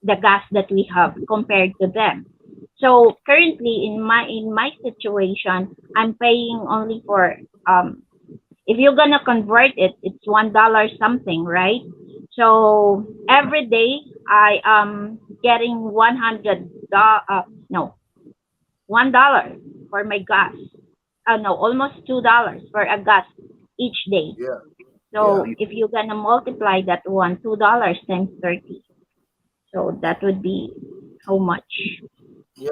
the gas that we have compared to them. So currently in my situation, I'm paying only for if you're gonna convert it, it's $1 something, right? So every day I am getting no, $1 for my gas. No, almost $2 for a gas each day. Yeah, yeah, So if you're gonna multiply that one, $2 times 30. So that would be how much? yeah.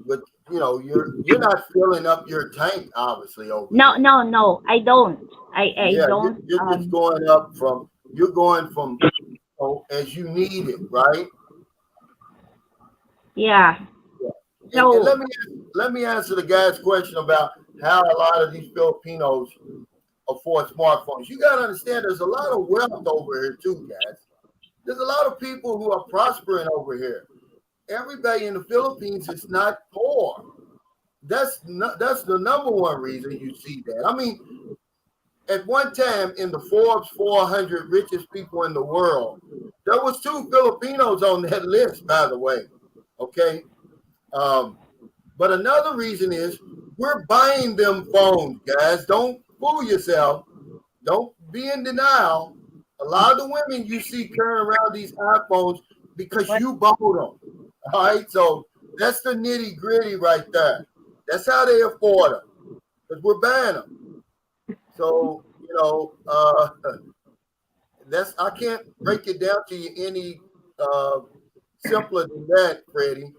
But you're not filling up your tank obviously over No, there. no, no. I don't. I Yeah, don't. you're just going up from you're going from as you need it, right? Yeah. Yeah. And So let me answer the guy's question about how a lot of these Filipinos afford smartphones. You got to understand, there's a lot of wealth over here too, guys. There's a lot of people who are prospering over here. Everybody in the Philippines is not poor. That's the number one reason you see that. I mean, at one time in the Forbes 400 richest people in the world, there was two Filipinos on that list, by the way. Okay, um, but another reason is we're buying them phones, guys. Don't fool yourself. Don't be in denial. A lot of the women you see carrying around these iPhones because what? you bought them. All right, so that's the nitty gritty right there. That's how they afford them because we're buying them. So that's I can't break it down to you any uh, simpler than that, Freddie.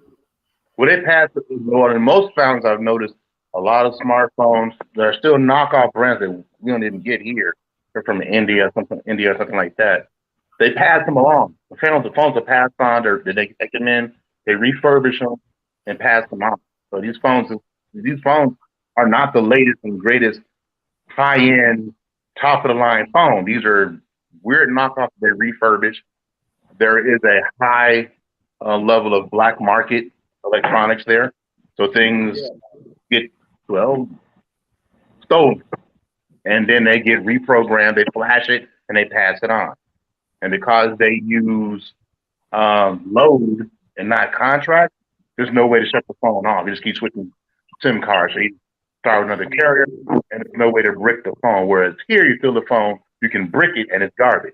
Well, they pass more than most phones. I've noticed a lot of smartphones. There are still knockoff brands that we don't even get here. They're from India, or something like that. They pass them along. The phones are passed on. They take them in, they refurbish them, and pass them on. So these phones are not the latest and greatest high end, top of the line phone. These are weird knockoffs they refurbish. There is a high level of black market electronics there. So things Yeah, get, well, stolen, and then they get reprogrammed, they flash it, and they pass it on. And because they use load and not contract, there's no way to shut the phone off. You just keep switching SIM cards. So you start with another carrier, and there's no way to brick the phone. Whereas here, you fill the phone, you can brick it, and it's garbage.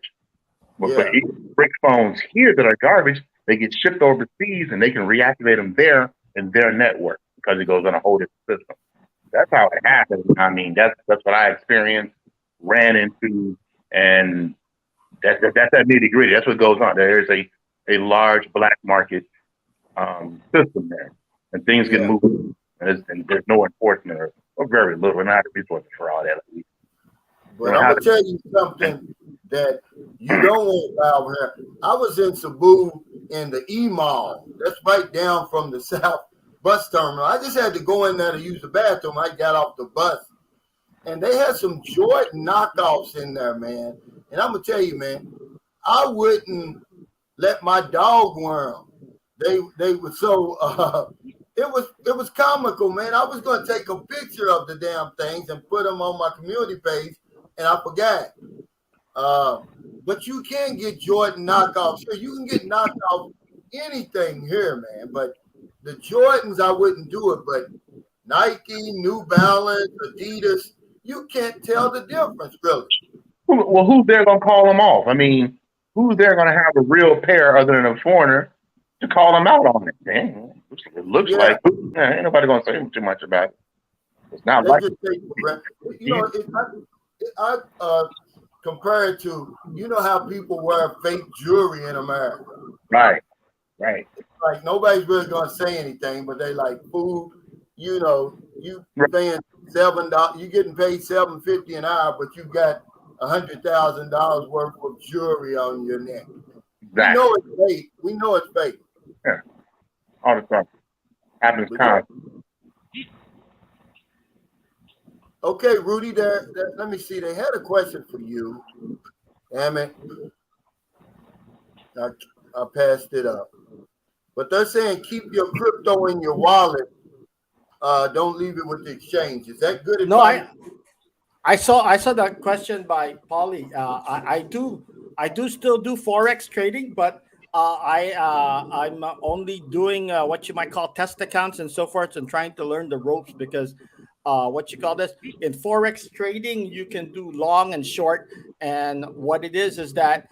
But yeah, brick phones here that are garbage, they get shipped overseas, and they can reactivate them there in their network because it goes on a whole different system. That's how it happens. I mean, that's what I experienced, ran into, and that's that nitty gritty. That's what goes on. There is a large black market system there, and things get yeah. moved, and there's no enforcement or very little. Not resources for all that. At least. You But don't I'm have gonna tell you something that you don't want to buy over here. I was in Cebu in the E Mall. That's right down from the South bus terminal. I just had to go in there to use the bathroom. I got off the bus, and they had some Jordan knockoffs in there, man. And I'm gonna tell you, man, I wouldn't let my dog wear them. They were so it was comical, man. I was gonna take a picture of the damn things and put them on my community page, and I forgot. Uh, but you can get Jordan knockoffs here. You can get knockoff anything here, man. But the Jordans, I wouldn't do it. But Nike, New Balance, Adidas, you can't tell the difference, really. well, who's there gonna call them off? I mean, who's there gonna have a real pair other than a foreigner to call them out on it? Dang, it looks Yeah, like ain't nobody gonna say too much about it. It's not they like just take for granted. these. I compared to, you know how people wear fake jewelry in America. Right. Right. Like nobody's really gonna say anything, but they like food. You know, you Right. paying $7, you getting paid $7.50 an hour, but you got $100,000 worth of jewelry on your neck. We Exactly. know it's fake. We know it's fake. Yeah. All the time. Happens But constantly. okay, Rudy, let me see. They had a question for you. Damn it. I passed it up. But they're saying keep your crypto in your wallet. Don't leave it with the exchange. Is that good No, advice? I saw that question by Polly. I do still do forex trading, but I'm only doing what you might call test accounts and so forth, and trying to learn the ropes because what you call this in forex trading you can do long and short, and what it is that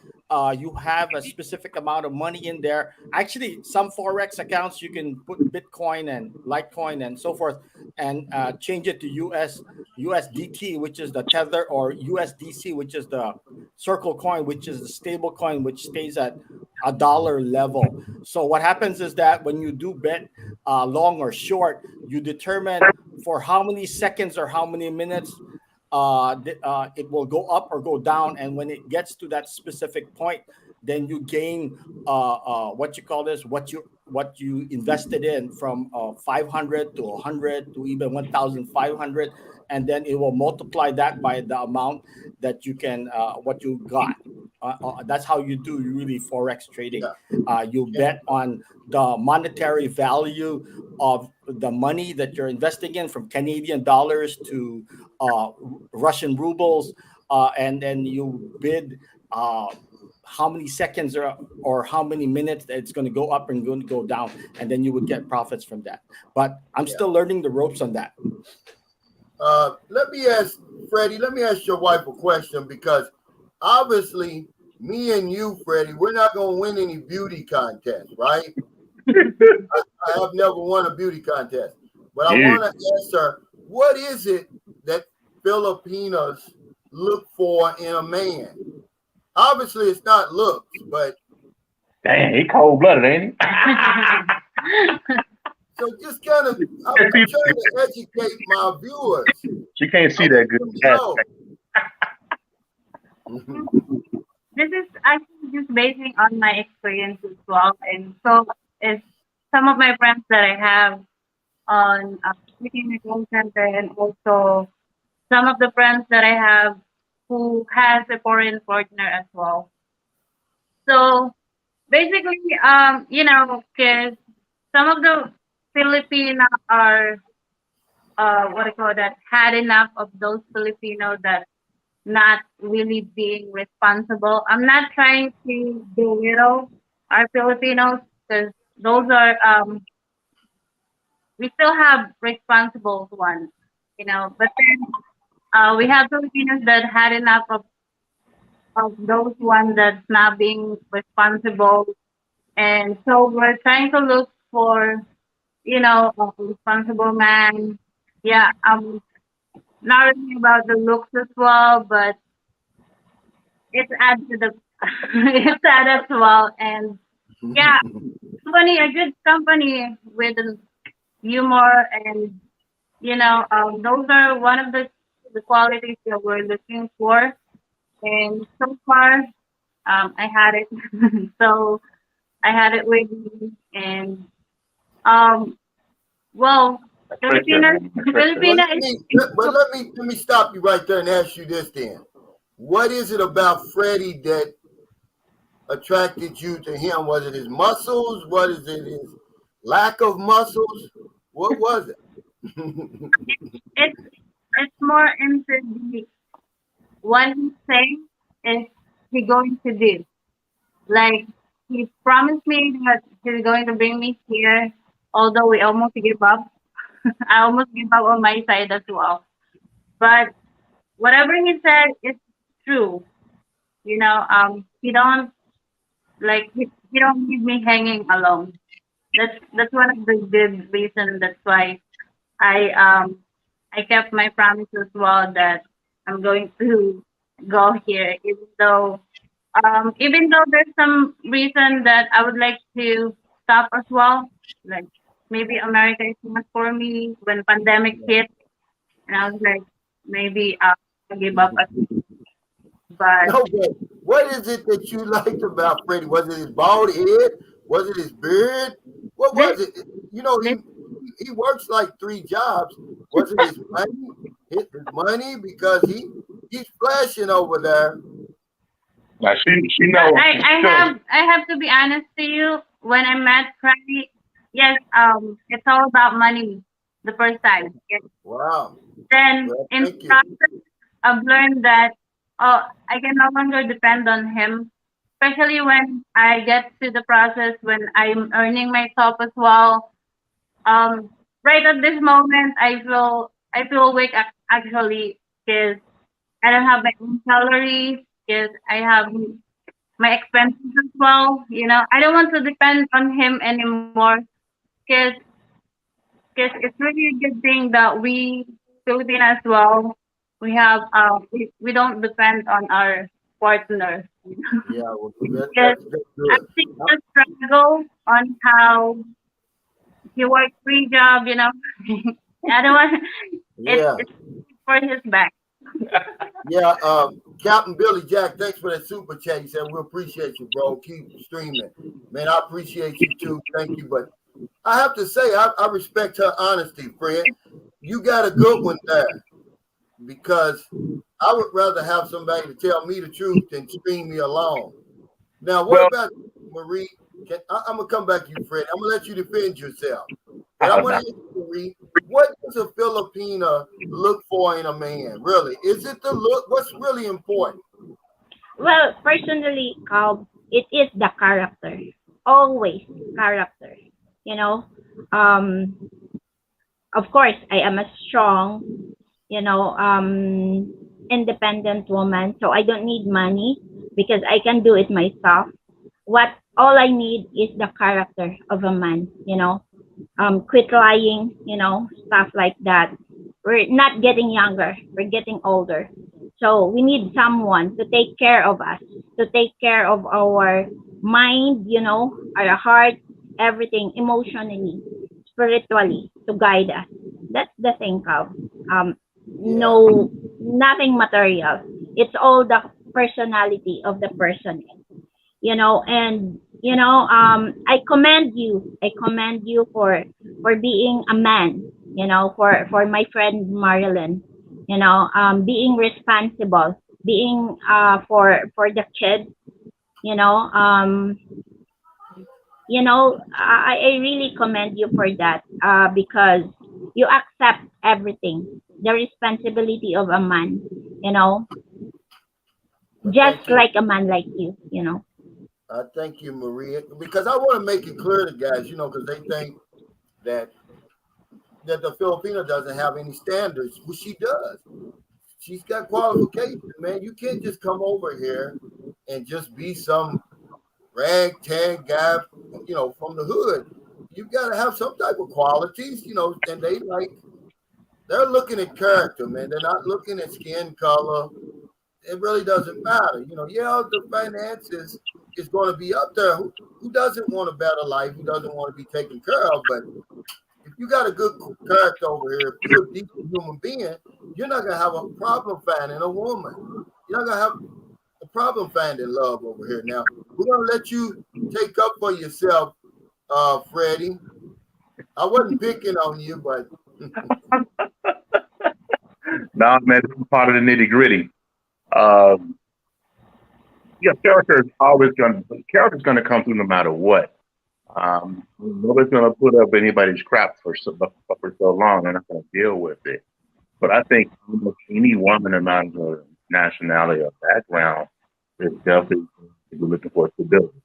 you have a specific amount of money in there. Actually, some forex accounts you can put Bitcoin and Litecoin and so forth, and change it to USDT, which is the tether, or USDC, which is the circle coin, which is the stable coin, which stays at a dollar level. So what happens is that when you do bet long or short, you determine for how many seconds or how many minutes it will go up or go down, and when it gets to that specific point, then you gain what you call this, what you invested in, from 500 to 100 to even 1,500, and then it will multiply that by the amount that you can what you got. That's how you do really forex trading. You bet on the monetary value of the money that you're investing in, from Canadian dollars to Russian rubles, and then you bid how many seconds or how many minutes that it's going to go up and going to go down, and then you would get profits from that. But I'm still learning the ropes on that. Let me ask Freddie. Let me ask your wife a question, because obviously, me and you, Freddie, we're not going to win any beauty contests, right? I have never won a beauty contest, but I want to ask her, what is it that Filipinos look for in a man? Obviously, it's not looks, but Dang, he cold blooded, ain't he? so just kind of, I'm trying to educate my viewers. She can't see that good. This is actually just basing on my experience as well, and so is some of my friends that I have on within the call center, and also some of the friends that I have who has a foreign partner as well. So basically, because some of the Filipino are what I call that, had enough of those Filipinos that not really being responsible. I'm not trying to belittle our Filipinos, because those are we still have responsible ones, But then we have Filipinos that had enough of those ones that's not being responsible, and so we're trying to look for a responsible man. Yeah, not really about the looks as well, but it's add to the it's add as well, and yeah, a good company with humor, and those are one of the qualities that we're looking for. And so far, I had it. So I had it with me, and um, well, Filipina Let me stop you right there and ask you this then. What is it about Freddie that attracted you to him? Was it his muscles? What is it, his lack of muscles? What was it? it's more into what he saying is he going to do. Like, he promised me that he's going to bring me here, although we almost give up. I almost give up on my side as well. But whatever he said is true. He don't he don't leave me hanging alone. That's one of the good reasons. That's why I I kept my promise as well, that I'm going to go here, even though there's some reason that I would like to stop as well, like maybe America is not for me when pandemic hit, and I was like, maybe I'll give up. But No, but what is it that you liked about Freddie? Was it his bald head? Was it his beard? What this, was it? You know, this he works like 3 jobs. Was it his money? His money because he's flashing over there. Now she knows. I have to be honest to you. When I met Franny, yes, it's all about money the first time. Yes. Wow. Then Well, in thank you. process, I've learned that I can no longer depend on him, especially when I get to the process when I'm earning myself as well. Um, right at this moment, I feel weak actually because I don't have my own salary because I have my expenses as well. I don't want to depend on him anymore because it's really a good thing that we Filipino as well. We don't depend on our partner. Yeah, well, Because that's I good. think the struggle on how he works 3 job. I don't want Yeah. it's for his back. Yeah, Captain Billy Jack, thanks for that super chat. He said we appreciate you, bro. Keep streaming, man. I appreciate you too. Thank you, but I have to say I respect her honesty, Fred. You got a good one there because I would rather have somebody to tell me the truth than string me along. Now, what Well, about Marie? I'm gonna come back to you, Fred. I'm gonna let you defend yourself, but I want to ask you, Marie, what does a Filipina look for in a man? Really, is it the look? What's really important? Well, personally, it is the character. Always character. You know, um, of course, I am a strong, you know, independent woman, so I don't need money because I can do it myself. What all I need is the character of a man. Quit lying, stuff like that. We're not getting younger, we're getting older. So we need someone to take care of us, to take care of our mind, our heart, everything emotionally, spiritually, to guide us. That's the thing, Cal. Yeah, No, nothing material. It's all the personality of the person, and I commend you for being a man, for my friend Marilyn, being responsible, being for the kids, you know um I really commend you for that, because you accept everything, the responsibility of a man, you know well, just thank you. like a man like you. Thank you, Maria, because I want to make it clear to guys, because they think that the Filipino doesn't have any standards. Well, she does. She's got qualifications, man. You can't just come over here and just be some ragtag guy, from the hood. You got to have some type of qualities, and they're looking at character, man. They're not looking at skin color. It really doesn't matter. Yeah, the finances is going to be up there. Who doesn't want a better life? Who doesn't want to be taken care of? But if you got a good character over here, if you're a decent human being, you're not going to have a problem finding a woman. You're not going to have a problem finding love over here. Now, we're going to let you take up for yourself, Freddie. I wasn't picking on you, but nah, man, this is part of the nitty gritty. Um, yeah, character's gonna come through no matter what. Nobody's gonna put up anybody's crap for so long. They're not gonna deal with it. But I think almost any woman, no matter her nationality or background, is definitely looking for stability.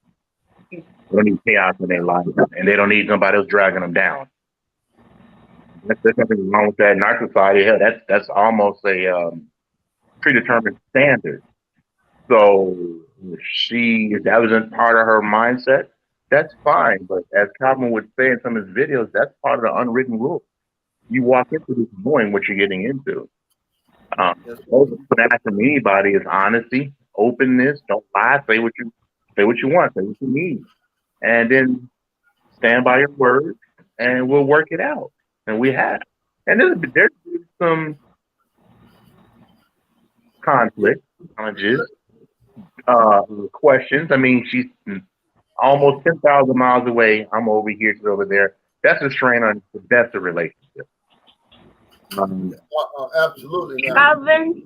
They don't need chaos in their life, and they don't need somebody else dragging them down. There's nothing wrong with that in our society. Hell, that's almost a predetermined standard. So if that wasn't part of her mindset, that's fine. But as Calvin would say in some of his videos, that's part of the unwritten rule. You walk into this knowing what you're getting into. Yes, Most people ask from anybody is honesty, openness. Don't lie. Say what you want. Say what you need, and then stand by your word, and we'll work it out. And we have. And there's some yeah. conflict, challenges, uh, questions. I mean, she's almost 10,000 miles away. I'm over here, she's over there. That's a strain on the best of relationship. Um, Absolutely. Now, Calvin,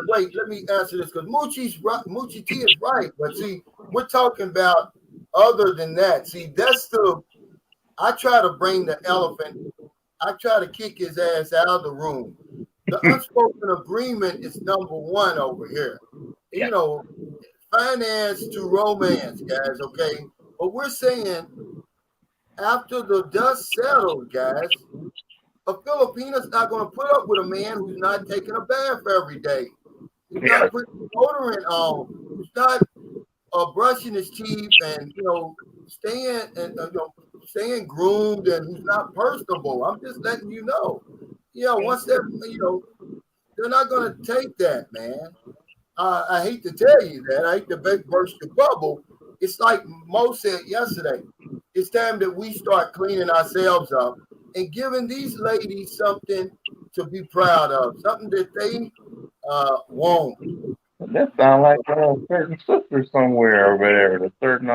wait, let me answer this because Moochie's right. Moochie T is right, but see, we're talking about other than that. See, that's the I try to bring the elephant. I try to kick his ass out of the room. The unspoken agreement is number one over here. yeah, You know, finance to romance, guys. Okay, but we're saying after the dust settles, guys, a Filipina's not going to put up with a man who's not taking a bath every day, who's yeah, not putting deodorant on, who's not brushing his teeth, and staying groomed, and who's not personable. I'm just letting you know. Once they're not going to take that, man. I hate to tell you that. I hate to burst your bubble. It's like Mo said yesterday. It's time that we start cleaning ourselves up and giving these ladies something to be proud of, something that they want. that sounds like a certain sister somewhere over there, a certain.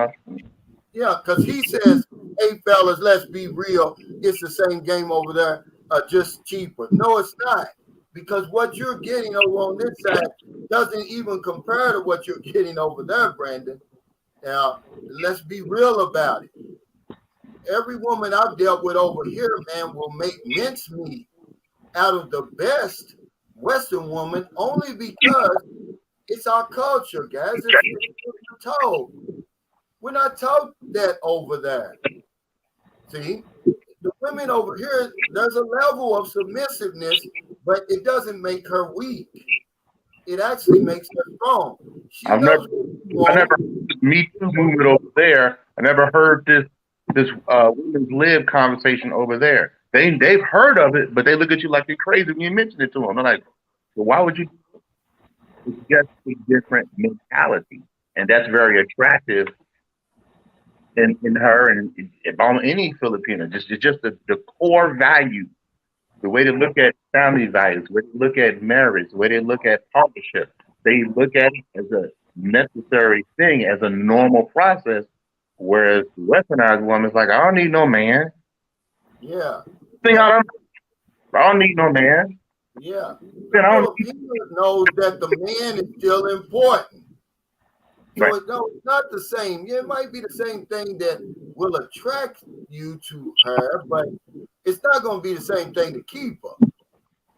Yeah, because he says, hey, fellas, let's be real. It's the same game over there, just cheaper. No, it's not. Because what you're getting over on this side doesn't even compare to what you're getting over there, Brandon. Now, let's be real about it. Every woman I've dealt with over here, man, will make mincemeat out of the best Western woman only because it's our culture, guys. It's told. We're not taught that over there. See, the women over here, there's a level of submissiveness, but it doesn't make her weak. It actually makes her strong. She I've never, knows what she I never wants. heard this Me Too movement over there. I never heard this women's lib conversation over there. They've heard of it, but they look at you like you're crazy when you mention it to them. They're like, well, why would you? It's just a different mentality, and that's very attractive in her and on any Filipino. Just the core value, the way to look at family values, the way to look at marriage, the way they look at partnership. They look at it as a necessary thing, as a normal process. Whereas the westernized woman's like, I don't need no man. Yeah. Thing But I don't need no man. yeah, Then the I don't need, Filipino knows that the man is still important. right. So it's not the same. Yeah, it might be the same thing that will attract you to her, but it's not going to be the same thing to keep her.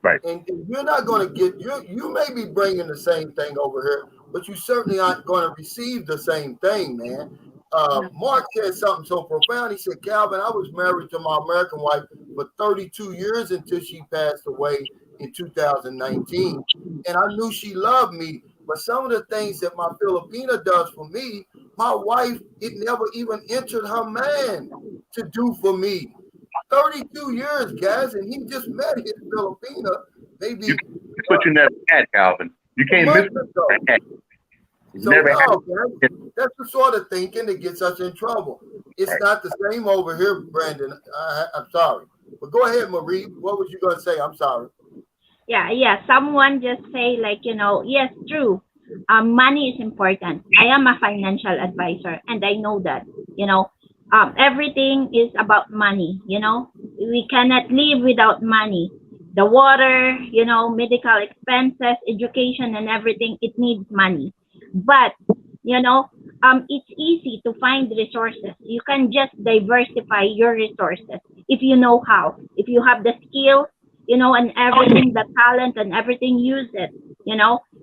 Right. And you're not going to get you may be bringing the same thing over here, but you certainly aren't going to receive the same thing, man. Mark said something so profound. He said, Calvin, I was married to my American wife for 32 years until she passed away in 2019. And I knew she loved me. But some of the things that my Filipina does for me, my wife, it never even entered her mind to do for me. 32 years, guys, and he just met his Filipina You maybe miss what you never had, Calvin. You a can't miss month what ago. you never had. You So never had no, it. man, that's the sort of thinking that gets us in trouble. It's Right. not the same over here, Brandon. I'm sorry, but go ahead, Marie. What was you going to say? I'm sorry. yeah. Someone just say like, yes, true. Money is important. I am a financial advisor, and I know that. You know, everything is about money. We cannot live without money. The water, medical expenses, education, and everything. It needs money. But it's easy to find resources. You can just diversify your resources if you know how. If you have the skills, and everything, the talent and everything, use it,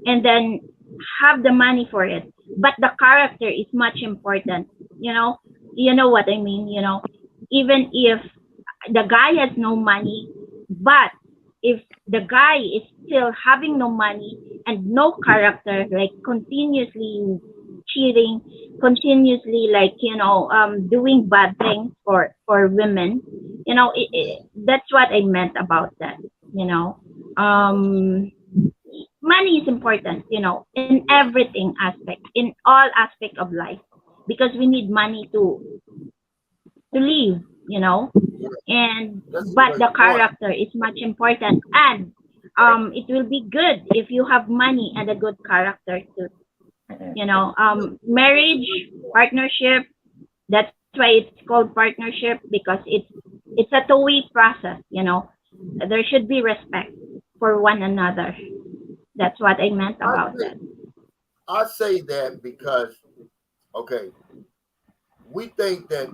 and then have the money for it. But the character is much important, you know. You know what I mean, even if the guy has no money, but if the guy is still having no money and no character, like continuously cheating, continuously like doing bad things for women, that's what I meant about that. money is important, in everything aspect, in all aspect of life, because we need money to live, and That's a but the great point. character is much important, and it will be good if you have money and a good character too. Marriage, partnership, that's why it's called partnership, because it's a two-way process. There should be respect for one another. That's what I meant I about say, that. I say that because, okay, we think that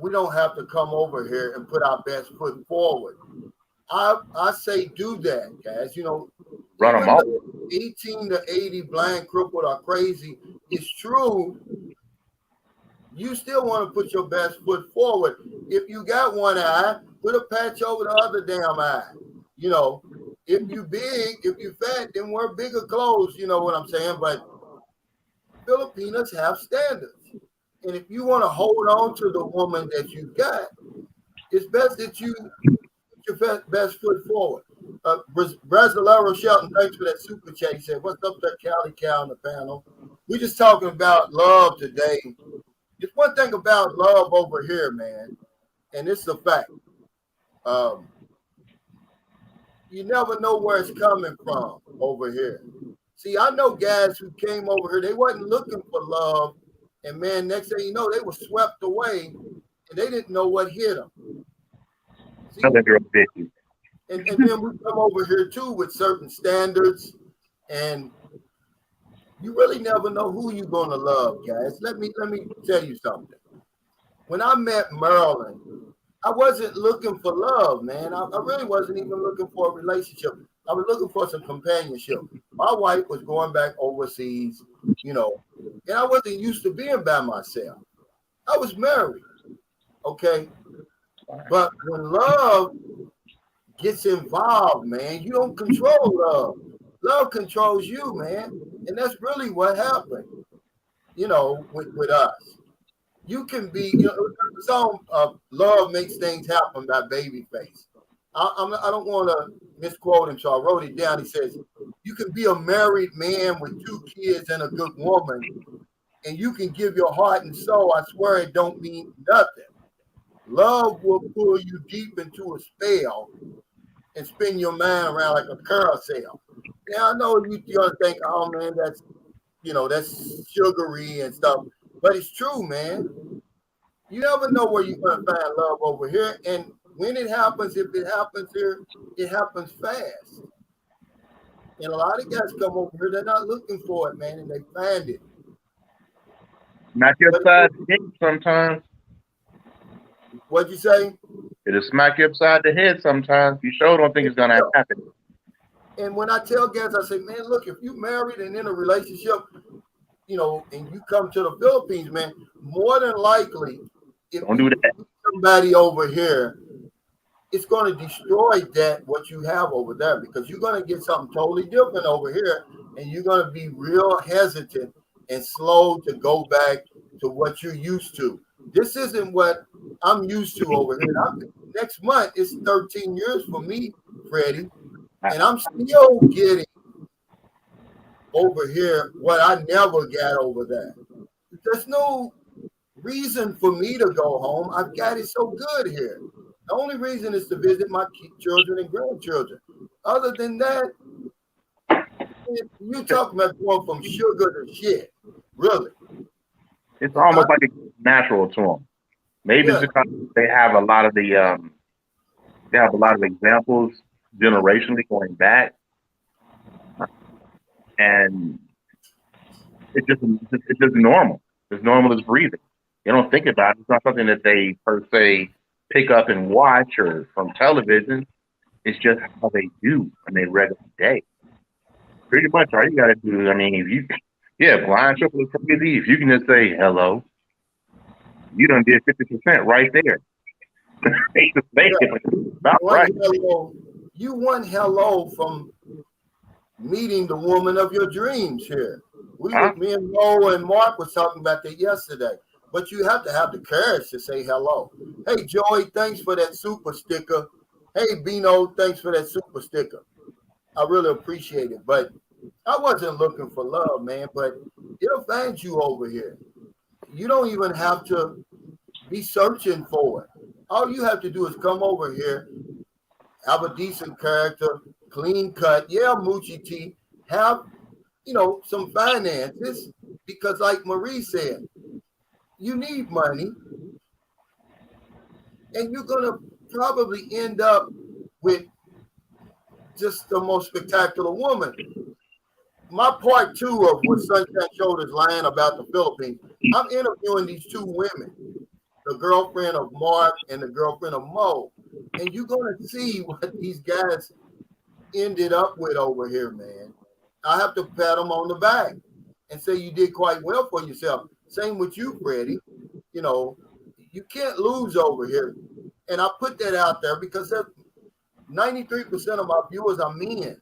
we don't have to come over here and put our best foot forward. I say do that, guys. Run them Even off. though 18 to 80 blind, crippled, or crazy is true, you still want to put your best foot forward. If you got one eye, put a patch over the other damn eye. You know, if you big, if you fat, then wear bigger clothes. You know what I'm saying? But Filipinos have standards. And if you want to hold on to the woman that you got, it's best that you put your best foot forward. Brasilero Shelton, thanks for that super chat. He said, "What's up there, Cali Cow on the panel? We're just talking about love today. It's one thing about love over here, man, and it's a fact. Um, you never know where it's coming from over here. See, I know guys who came over here, they wasn't looking for love, and man, next thing you know, they were swept away, and they didn't know what hit them. See, Another girl bitches. and then we come over here too with certain standards, and you really never know who you're gonna love, guys. Let me tell you something. When I met Marilyn, I wasn't looking for love, man. I really wasn't even looking for a relationship. I was looking for some companionship. My wife was going back overseas, and I wasn't used to being by myself. I was married, okay? But when love gets involved, man, you don't control love. Love controls you, man. And that's really what happened, with us. You can be, the song "Love Makes Things Happen" by Babyface. I don't want to misquote him, so I wrote it down. He says, "You can be a married man with 2 kids and a good woman, and you can give your heart and soul. I swear it don't mean nothing. Love will pull you deep into a spell and spin your mind around like a carousel." Now I know you're gonna think, "Oh man, that's sugary and stuff," but it's true, man. You never know where you're gonna find love over here, and when it happens, if it happens here, it happens fast. And a lot of guys come over here, they're not looking for it, man, and they find it. Smack you upside the head sometimes. What'd you say? It'll smack you upside the head sometimes. You sure don't think it's gonna happen. And when I tell guys, I say, man, look, if you married and in a relationship, and you come to the Philippines, man, more than likely, if Don't do that. meet somebody over here, it's going to destroy what you have over there, because you're going to get something totally different over here, and you're going to be real hesitant and slow to go back to what you're used to. This isn't what I'm used to over here. Next month, it's 13 years for me, Freddie, and I'm still getting over here what I never got over there. There's no reason for me to go home. I've got it so good here. The only reason is to visit my children and grandchildren. Other than that, you talking about going from sugar to shit. Really. It's almost like it's natural to them. Maybe it's because they have a lot of examples generationally going back, and it's just normal. It's normal as breathing. You don't think about it. It's not something that they per se pick up and watch or from television. It's just how they do in their regular day. Pretty much all you got to do. I mean, blind, triple, or crazy. If you can just say hello, you done did 50% right there. About right. Hello, you want hello from meeting the woman of your dreams here. Me and Mo and Mark was talking about that yesterday. But you have to have the courage to say hello. Hey, Joey, thanks for that super sticker. Hey, Bino, thanks for that super sticker. I really appreciate it. But I wasn't looking for love, man, but it'll find you over here. You don't even have to be searching for it. All you have to do is come over here, have a decent character, clean cut, yeah, moochie tea, have some finances, because like Marie said, you need money, and you're gonna probably end up with just the most spectacular woman. My part two of what Sunshine Shoulders lying about the Philippines, I'm interviewing these two women, the girlfriend of Mark and the girlfriend of Mo, and you're gonna see what these guys ended up with over here, man. I have to pat them on the back and say you did quite well for yourself. Same with you, Freddie. You know, you can't lose over here. And I put that out there because 93% of my viewers are men.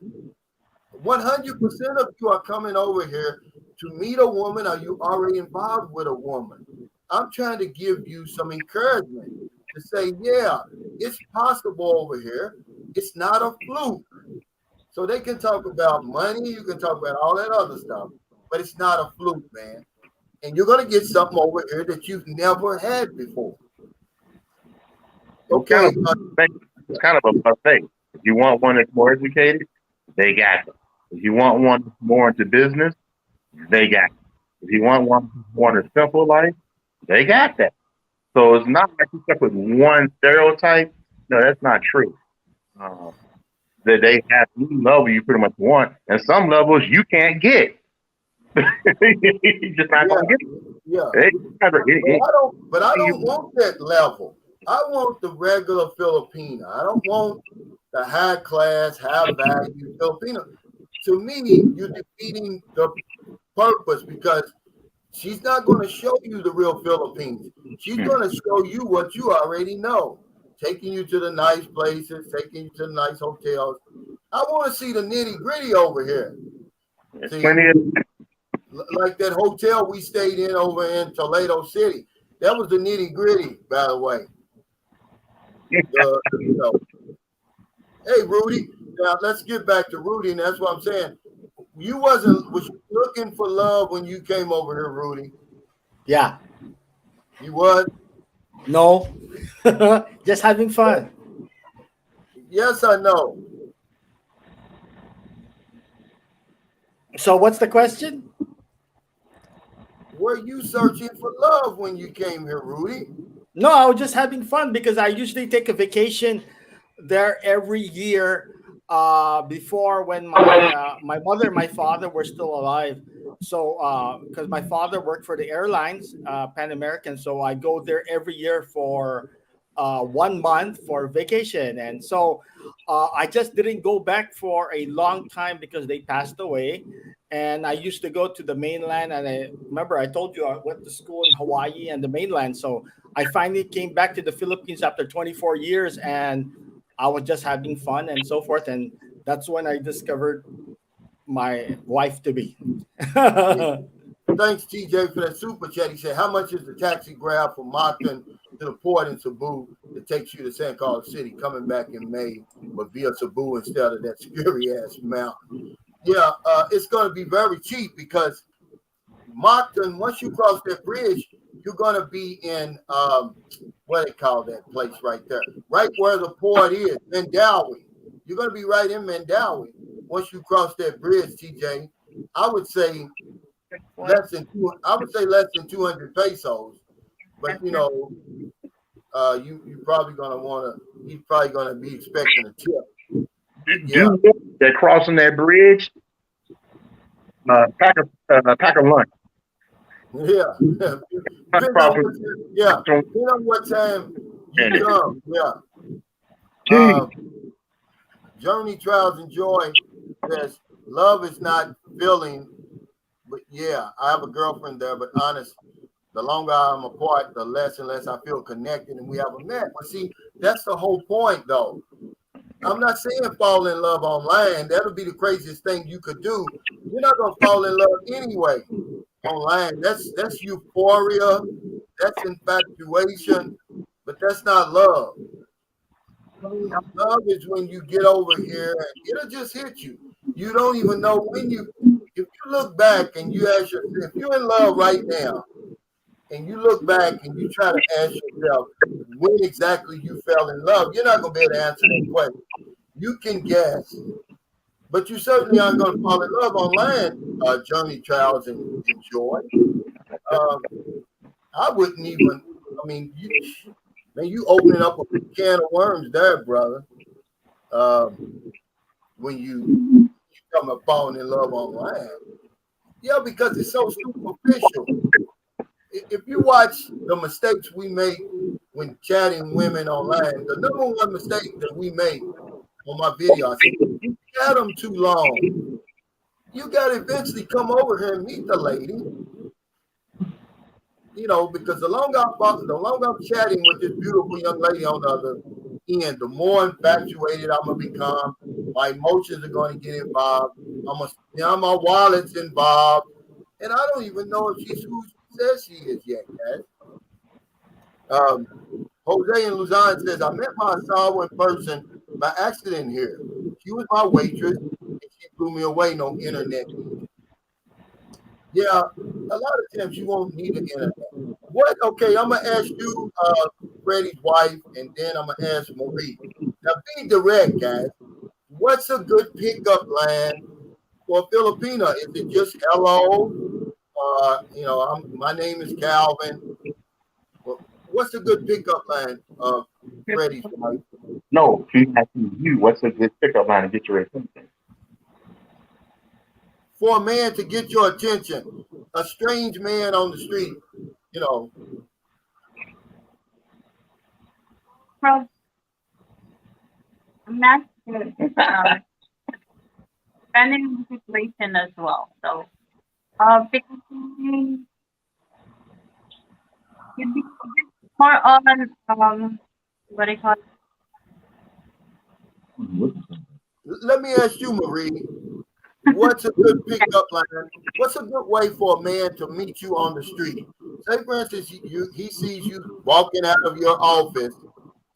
100% of you are coming over here to meet a woman, or you already involved with a woman. I'm trying to give you some encouragement to say, yeah, it's possible over here. It's not a fluke. So they can talk about money, you can talk about all that other stuff, but it's not a fluke, man. And you're going to get something over here that you've never had before. Okay. It's kind of a buffet. If you want one that's more educated, they got it. If you want one more into business, they got it. If you want one more in a simple life, they got that. So it's not like you're stuck with one stereotype. No, that's not true. That they have any level you pretty much want, and some levels you can't get. You just not gonna get it. Yeah. But I don't want that level. I want the regular Filipina. I don't want the high class, high value Filipina. To me, you're defeating the purpose, because she's not going to show you the real Philippines. She's going to show you what you already know, taking you to the nice places, taking you to the nice hotels. I want to see the nitty gritty over here. See, like that hotel we stayed in over in Toledo City. That was the nitty gritty, by the way. Hey, Rudy. Now let's get back to Rudy, and that's what I'm saying. Was you looking for love when you came over here, Rudy? Yeah. You was? No. Just having fun. Yes, I know. So what's the question? Were you searching for love when you came here, Rudy? No, I was just having fun because I usually take a vacation there every year. Before, when my mother and my father were still alive, so because my father worked for the airlines, Pan American, so I go there every year for 1 month for vacation, and so I just didn't go back for a long time because they passed away. And I used to go to the mainland, and I remember I told you I went to school in Hawaii and the mainland. So I finally came back to the Philippines after 24 years, and I was just having fun and so forth. And that's when I discovered my wife to be. Thanks, TJ, for that super chat. He said, how much is the taxi grab from Moncton to the port in Cebu that takes you to San Carlos City, coming back in May, but via Cebu instead of that scary-ass mountain? Yeah, it's going to be very cheap, because Moncton, once you cross that bridge, you're going to be in, what they call that place right there, right where the port is, Mandawi. You're going to be right in Mandawi once you cross that bridge, TJ. I would say less than 200 pesos, but you probably going to want to. He's probably going to be expecting a tip. Yeah. They're crossing that bridge. Pack a lunch. Yeah. Depending on what time you come. Yeah. Journey, Trials, and Joy says, love is not feeling, but yeah, I have a girlfriend there, but honest, the longer I'm apart, the less and less I feel connected, and we haven't met. But see, that's the whole point, though. I'm not saying fall in love online. That'll be the craziest thing you could do. You're not gonna fall in love anyway online. That's euphoria, that's infatuation, but that's not love. Love is when you get over here and it'll just hit you. You don't even know when you look back and you ask yourself, if you're in love right now, and you look back and you try to ask yourself when exactly you fell in love, you're not going to be able to answer that question. You can guess, but you certainly aren't going to fall in love online, Journey, Trials, and Joy. I wouldn't even, I mean, you opening up a can of worms there, brother. When you come up falling in love online. Yeah, because it's so superficial. If you watch the mistakes we make when chatting women online, the number one mistake that we make on my video, I said, you chat them too long. You got to eventually come over here and meet the lady. You know, because the longer I'm chatting with this beautiful young lady on the other end, the more infatuated I'm gonna become. My emotions are going to get involved. My wallet's involved, and I don't even know if she's who she says she is yet, guys. Jose in Luzon says, I met my Asawa in person by accident here. She was my waitress, and she blew me away. No internet. Yeah, a lot of times you won't need the internet. What? Okay, I'm gonna ask you, Freddie's wife, and then I'm gonna ask Marie. Now, be direct, guys. What's a good pickup line for a Filipina? Is it just hello? My name is Calvin. What's a good pickup line, Freddie's wife? No, she's asking you, what's a good pickup line to get your attention? For a man to get your attention, a strange man on the street, you know. Well, I'm not sure. Depending on the situation as well. So, because you'd be more on what do you call it? Let me ask you, Marie. What's a good pickup line? What's a good way for a man to meet you on the street? Say, for instance, he sees you walking out of your office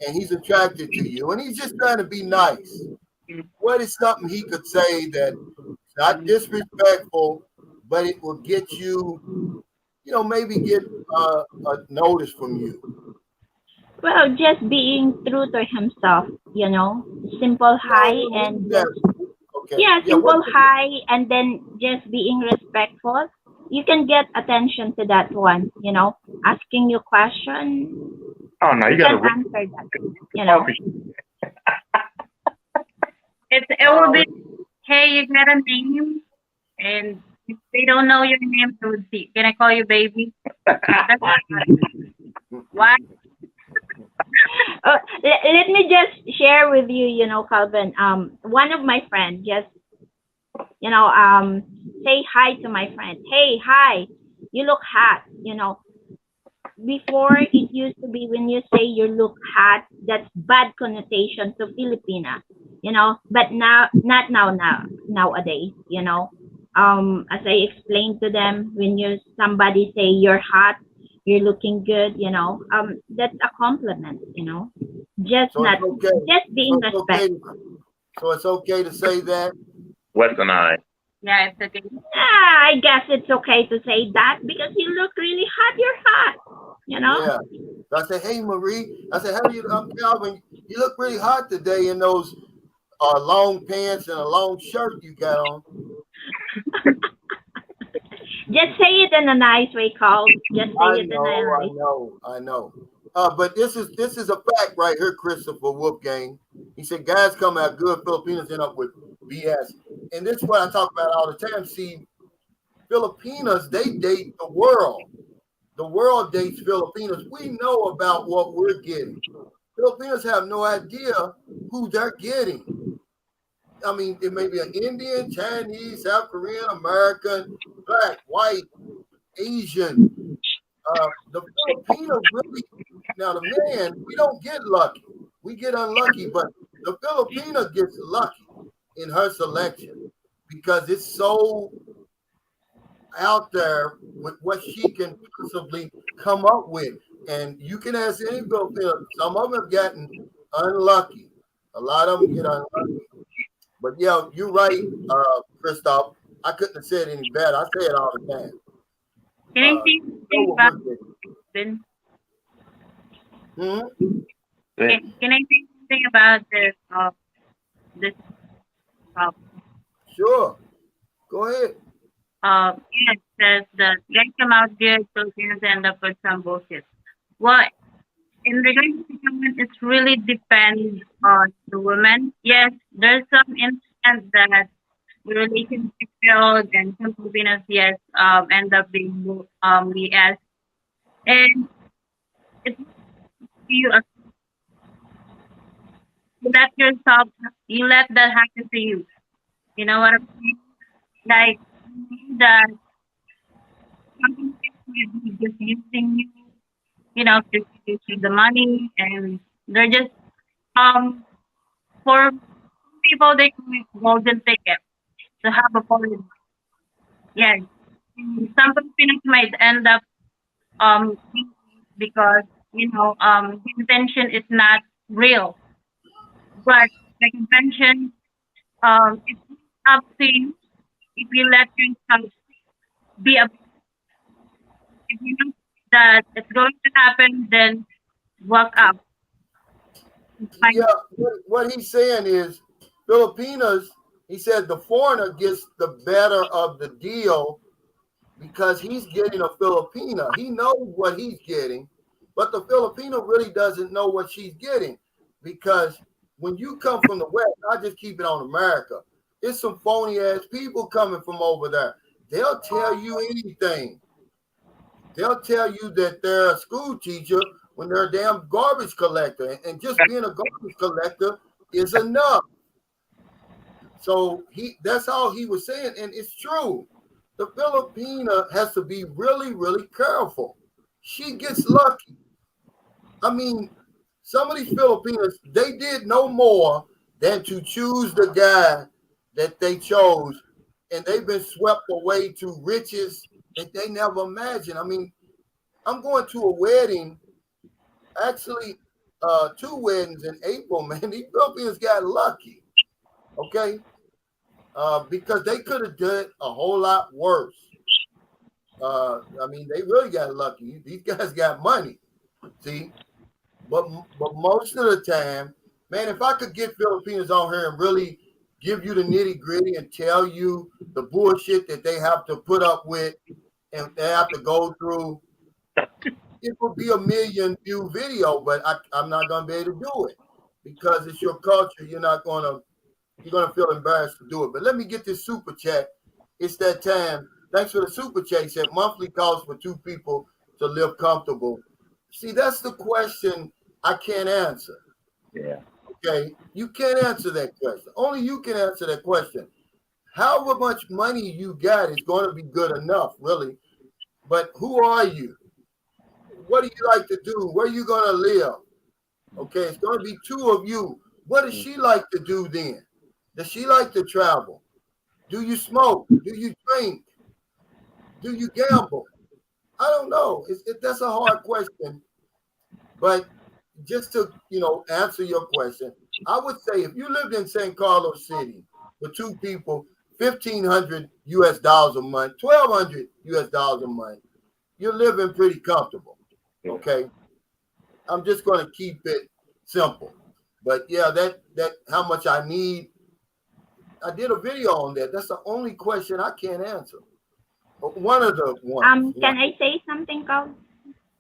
and he's attracted to you and he's just trying to be nice. What is something he could say that's not disrespectful, but it will get you, maybe get a notice from you? Well, just being true to himself, simple hi and just, okay. simple hi and then just being respectful. You can get attention to that one, asking you question. Oh no, you can gotta answer that, It will be, hey, you got a name, and if they don't know your name, they would see. Can I call you baby? Why? Let me just share with you, Calvin. One of my friends just, say hi to my friend. Hey, hi, you look hot. Before it used to be when you say you look hot, that's bad connotation to Filipina, But now, not nowadays, As I explained to them, when somebody say you're hot, you're looking good, that's a compliment, Just So not, it's okay. just being respectful. So it's okay to say that. Western Eye. Yeah, it's okay. I guess it's okay to say that because you look really hot. You're hot, Yeah. So I said, hey, Marie. I said, how do you, Calvin, you look really hot today in those long pants and a long shirt you got on. Just say it in a nice way, Carl. Just say it in a nice way. I know. But this is a fact right here, Christopher Wolfgang. He said, guys come out good, Filipinos end up with BS. And this is what I talk about all the time. See, Filipinas, they date the world. The world dates Filipinos. We know about what we're getting. Filipinos have no idea who they're getting. I mean, it may be an Indian, Chinese, South Korean, American, black, white, Asian. The Filipinos really, now the man, we don't get lucky. We get unlucky, but the Filipina gets lucky in her selection because it's so out there with what she can possibly come up with. And you can ask any Filipino, some of them have gotten unlucky. A lot of them get unlucky. But yeah, you're right, Christoph. I couldn't have said any better. I say it all the time. Can I say something about this? Can I say something about this Sure. Go ahead. it says that guys come out good, Filipinos end up with some bullshit. Well, in regards to government, it really depends on the woman. Yes, there's some instance that the relationship failed and some Filipinos, yes, end up being yes. And it's you you let yourself, you let that happen to you. You know what I'm saying? Like that something might be just using you, just to give you the money, and they're just um for people they call it golden ticket to have a policy. Yes, some Filipinos might end up because the intention is not real, but the intention it's up to you if you let yourself be a if you know that it's going to happen, then walk up. Find Yeah, what he's saying is Filipinas, he said the foreigner gets the better of the deal because he's getting a Filipina. He knows what he's getting, but the Filipino really doesn't know what she's getting because when you come from the West, I just keep it on America. It's some phony ass people coming from over there. They'll tell you anything. They'll tell you that they're a school teacher when they're a damn garbage collector. And just being a garbage collector is enough. So that's all he was saying. And it's true. The Filipina has to be really, really careful. She gets lucky. I mean, some of these Filipinas, they did no more than to choose the guy that they chose, and they've been swept away to riches that they never imagined. I mean, I'm going to a wedding, actually, 2 weddings in April, man. These Filipinos got lucky, okay? Because they could have done a whole lot worse. I mean, they really got lucky. These guys got money, see? But most of the time, man, if I could get Filipinos on here and really give you the nitty gritty and tell you the bullshit that they have to put up with and they have to go through, it would be a 1,000,000 view video, but I'm not going to be able to do it because it's your culture. You're going to feel embarrassed to do it. But let me get this super chat. It's that time. Thanks for the super chat. He said monthly cost for 2 people to live comfortable. See, that's the question I can't answer. Yeah. Okay, you can't answer that question. Only you can answer that question. However much money you got is going to be good enough, really. But who are you? What do you like to do? Where are you going to live? Okay, it's going to be 2 of you. What does she like to do then? Does she like to travel? Do you smoke? Do you drink? Do you gamble? I don't know. That's a hard question. But just to answer your question, I would say if you lived in San Carlos City for 2 people, $1,500 US a month, $1,200 US a month, you're living pretty comfortable. Okay, I'm just going to keep it simple. But yeah, that how much I need. I did a video on that. That's the only question I can't answer. One of the ones. Can I say something, Carl,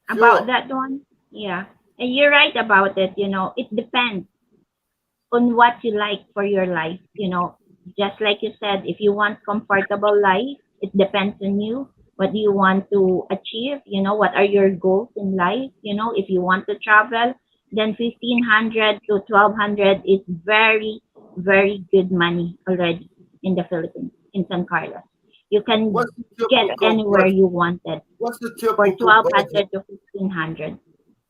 Sure. about that one? Yeah, and you're right about it. It depends on what you like for your life. Just like you said, if you want comfortable life, it depends on you. What do you want to achieve? What are your goals in life? If you want to travel, then 1,500 to 1,200 is very, very good money already in the Philippines, in San Carlos. You can get anywhere you wanted. What's the for typical 1,200 budget? to 1,500.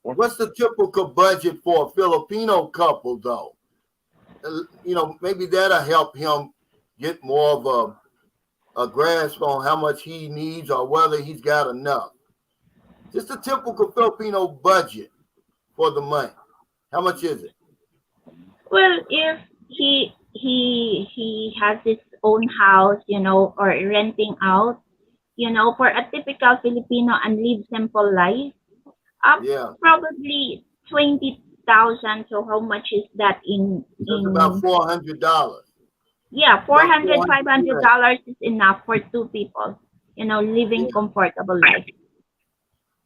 What's the typical budget for a Filipino couple, though? Maybe that'll help him get more of a grasp on how much he needs or whether he's got enough. Just a typical Filipino budget for the month. How much is it? Well, if he has his own house, or renting out, for a typical Filipino and live simple life. Yeah, Probably 20,000. So how much is that that's about in $400. yeah, four About hundred, 400 five hundred US. dollars is enough for two people, living Yeah. comfortable life.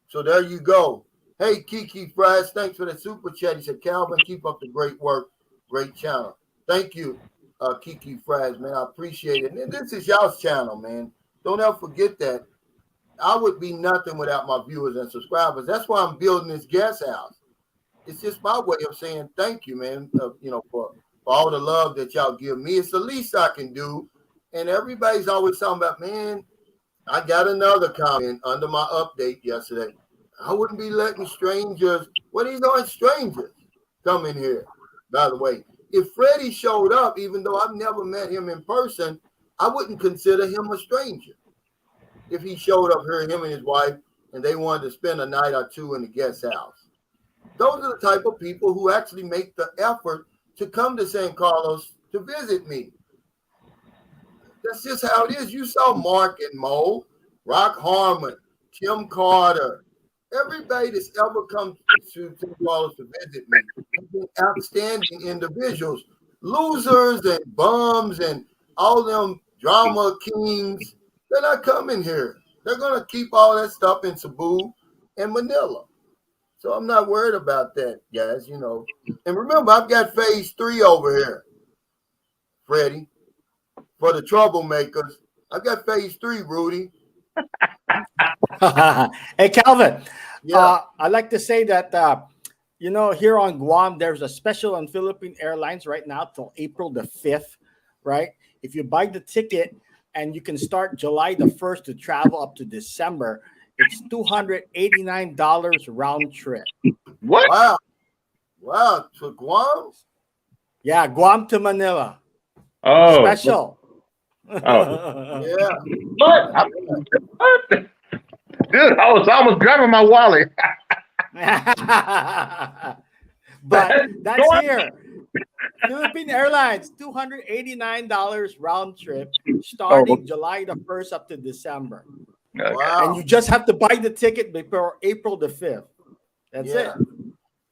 So there you go. Hey, Kiki Fries, thanks for the super chat. He said, Calvin, keep up the great work. Great channel. Thank you, Kiki Fries, man. I appreciate it. And this is y'all's channel, man. Don't ever forget that. I would be nothing without my viewers and subscribers. That's why I'm building this guest house. It's just my way of saying thank you, man, for all the love that y'all give me. It's the least I can do. And everybody's always talking about, man, I got another comment under my update yesterday. I wouldn't be letting strangers, what are these aren't strangers, come in here. By the way, if Freddie showed up, even though I've never met him in person, I wouldn't consider him a stranger. If he showed up here, him and his wife, and they wanted to spend a night or two in the guest house. Those are the type of people who actually make the effort to come to San Carlos to visit me. That's just how it is. You saw Mark and Mo, Rock Harmon, Tim Carter, everybody that's ever come to San Carlos to visit me have been outstanding individuals. Losers and bums and all them drama kings, they're not coming here. They're going to keep all that stuff in Cebu and Manila. So I'm not worried about that, guys, And remember, I've got phase 3 over here, Freddie. For the troublemakers, I've got phase 3, Rudy. Hey, Calvin, Yeah. I'd like to say that, here on Guam, there's a special on Philippine Airlines right now till April the 5th, right? If you buy the ticket and you can start July the 1st to travel up to December, it's $289 round trip. What? Wow. To Guam? Yeah, Guam to Manila. Oh. Special. Oh. Yeah. What? What? Dude, I was almost grabbing my wallet. But that's here. Philippine Airlines, $289 round trip starting July the 1st up to December. Okay. Wow. And you just have to buy the ticket before April the 5th. That's it.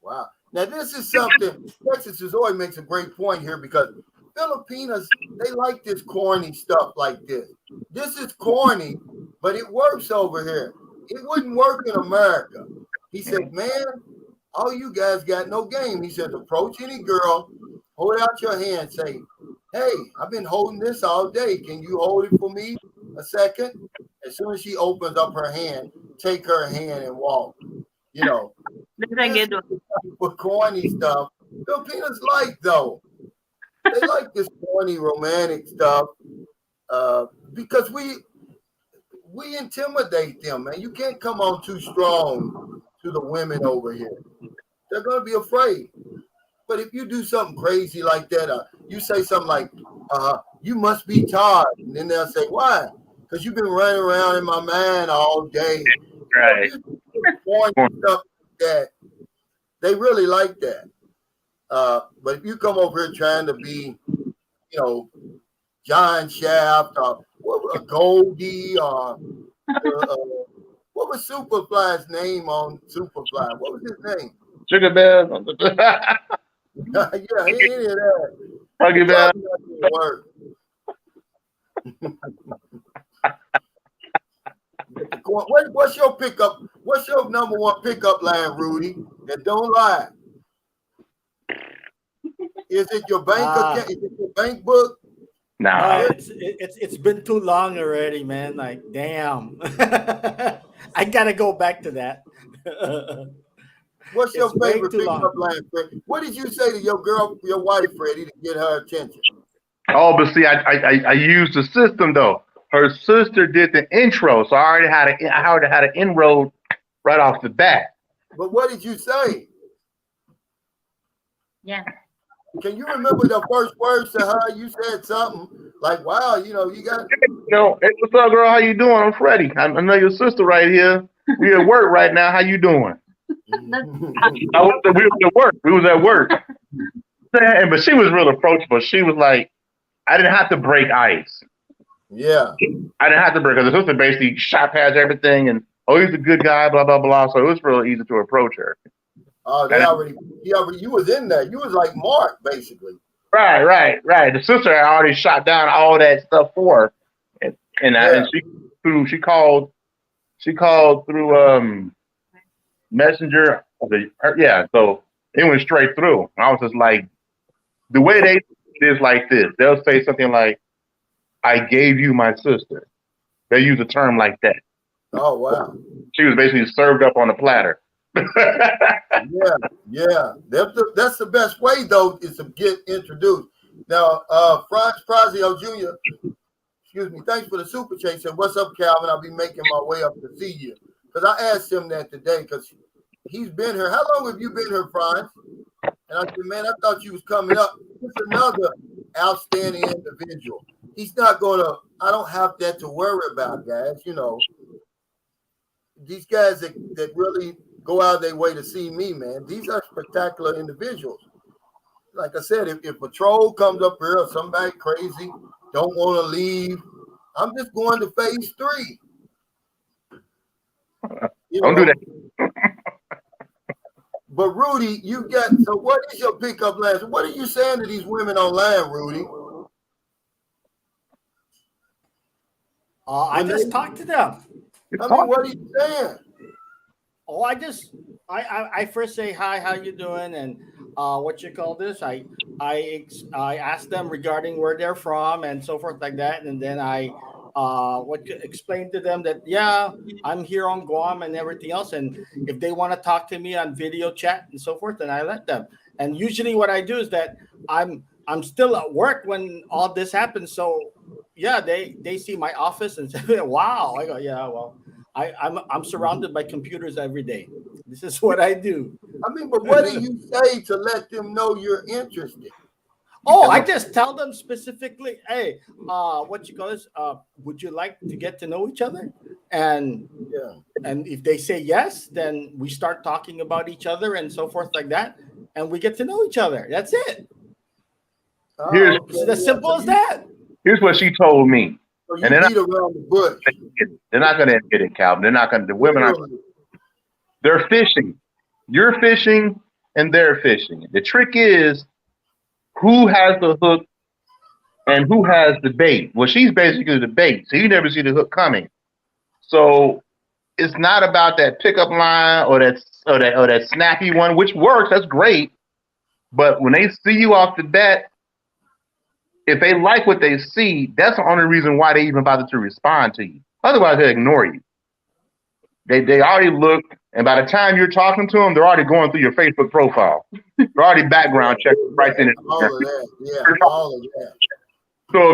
Wow. Now, this is something, Texas Azori makes a great point here because Filipinos, they like this corny stuff like this. This is corny, but it works over here. It wouldn't work in America. He said, man, all you guys got no game. He says, approach any girl, hold out your hand, say, hey, I've been holding this all day. Can you hold it for me a second? As soon as she opens up her hand, take her hand and walk. That's a good one. With corny stuff. Filipinos like, though. They like this corny romantic stuff because we intimidate them, man. You can't come on too strong to the women over here. They're going to be afraid. But if you do something crazy like that, you say something like, you must be tired. And then they'll say, why? Because you've been running around in my mind all day. Right. Stuff like that. They really like that. But if you come over here trying to be, John Shaft or a Goldie or what was Superfly's name on Superfly? What was his name? Sugar Bear. Yeah, any of that. Huggy Bear. Work. What's your pickup? What's your number one pickup line, Rudy? That don't lie. Is it your bank account? Is it your bank book? Nah. It's been too long already, man. Like, damn. I gotta go back to that. What's your It's way favorite too pickup long. line, Fred? What did you say to your wife, Freddie, to get her attention? Oh, but see, I used the system though. Her sister did the intro, so I already had an inroad right off the bat. But what did you say? Yeah. Can you remember the first words to her? You said something like, "Wow, you got." Hey, what's up, girl? How you doing? I'm Freddie. I know your sister right here. We at work right now. How you doing? We was at work. But she was real approachable. She was like, I didn't have to break ice. Yeah. I didn't have to break because the sister basically shot past everything and he's a good guy, blah blah blah. So it was real easy to approach her. Oh, you was in there. You was like Mark, basically. Right. The sister had already shot down all that stuff for her, and she called through messenger. So it went straight through. I was just like, the way they do it is like this. They'll say something like, "I gave you my sister." They use a term like that. Oh wow. She was basically served up on a platter. Yeah. That's the best way though, is to get introduced. Now, Franz Prazio Jr., excuse me, thanks for the super chat. Said, "What's up, Calvin? I'll be making my way up to see you." Because I asked him that today because he's been here. How long have you been here, Franz? And I said, man, I thought you was coming up. It's another outstanding individual. He's not gonna. I don't have that to worry about, guys. You know, these guys that really go out of their way to see me, man. These are spectacular individuals. Like I said, if a troll comes up here or somebody crazy, don't want to leave, I'm just going to phase 3. Don't do that. But Rudy, so what is your pickup line? What are you saying to these women online, Rudy? I just talked to them. I mean, what are you saying? Oh, I first say hi, how you doing, and what you call this? I ask them regarding where they're from and so forth like that, and then I explain to them that I'm here on Guam and everything else, and if they want to talk to me on video chat and so forth, then I let them. And usually what I do is that I'm still at work when all this happens, so they see my office and say, wow. I go, yeah, well, I'm surrounded by computers every day. This is what I do. I mean, but what do you say to let them know you're interested? Oh, I just tell them specifically, hey, what you call this? Would you like to get to know each other? And if they say yes, then we start talking about each other and so forth like that, and we get to know each other. That's it. It's as simple as that. Here's what she told me. So you beat around the bush. They're not going to admit it, Calvin. They're not going to. The women are. They're fishing. You're fishing, and they're fishing. The trick is who has the hook and who has the bait. Well, she's basically the bait, so you never see the hook coming. So it's not about that pickup line or that snappy one, which works. That's great. But when they see you off the bat, if they like what they see, that's the only reason why they even bother to respond to you. Otherwise, they ignore you. They already look, and by the time you're talking to them, they're already going through your Facebook profile. They're already background checking right then. All of that, all of that. So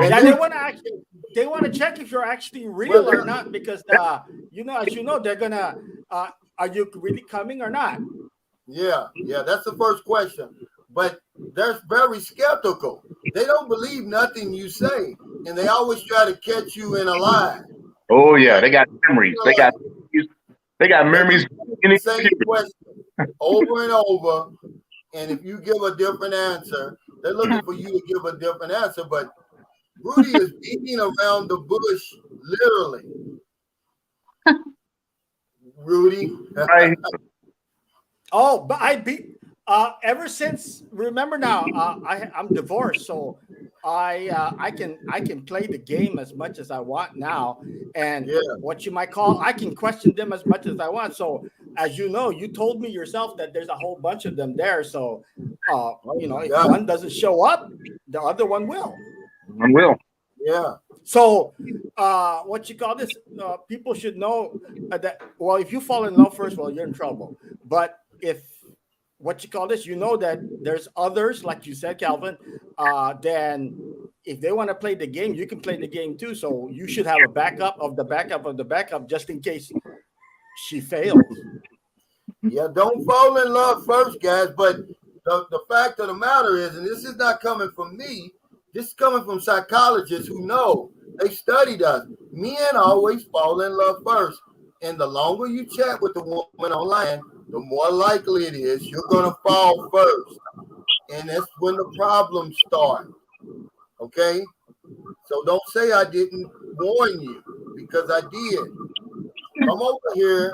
they want to check if you're actually real or not, because as you know, they're gonna. Are you really coming or not? Yeah, that's the first question. But they're very skeptical. They don't believe nothing you say, and they always try to catch you in a lie. Oh yeah, they got memories. They got memories. Same question over and over, and if you give a different answer, they're looking for you to give a different answer. But Rudy is beating around the bush, literally. Rudy. Right. Oh, but I beat. Ever since, remember now, I'm divorced, so I can play the game as much as I want now, and what you might call, I can question them as much as I want. So as you know, you told me yourself that there's a whole bunch of them there. So if one doesn't show up, the other one will. One will. Yeah. So what you call this? People should know that. Well, if you fall in love first, well, you're in trouble. But if what you call this, you know that there's others, like you said, Calvin, then if they want to play the game, you can play the game too. So you should have a backup of the backup of the backup just in case she fails. Yeah, don't fall in love first, guys. But the fact of the matter is, and this is not coming from me, this is coming from psychologists who know. They studied us. Men always fall in love first. And the longer you chat with the woman online, the more likely it is you're going to fall first. And that's when the problems start. Okay? So don't say I didn't warn you, because I did. Come over here,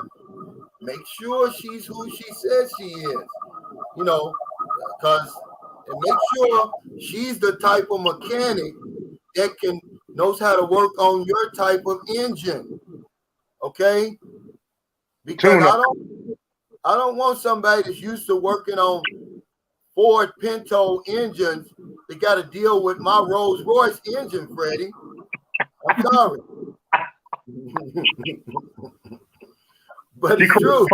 make sure she's who she says she is. You know, because and make sure she's the type of mechanic that knows how to work on your type of engine. Okay? Because Tuna. I don't want somebody that's used to working on Ford Pinto engines that got to deal with my Rolls Royce engine, Freddie. I'm sorry. But it's true.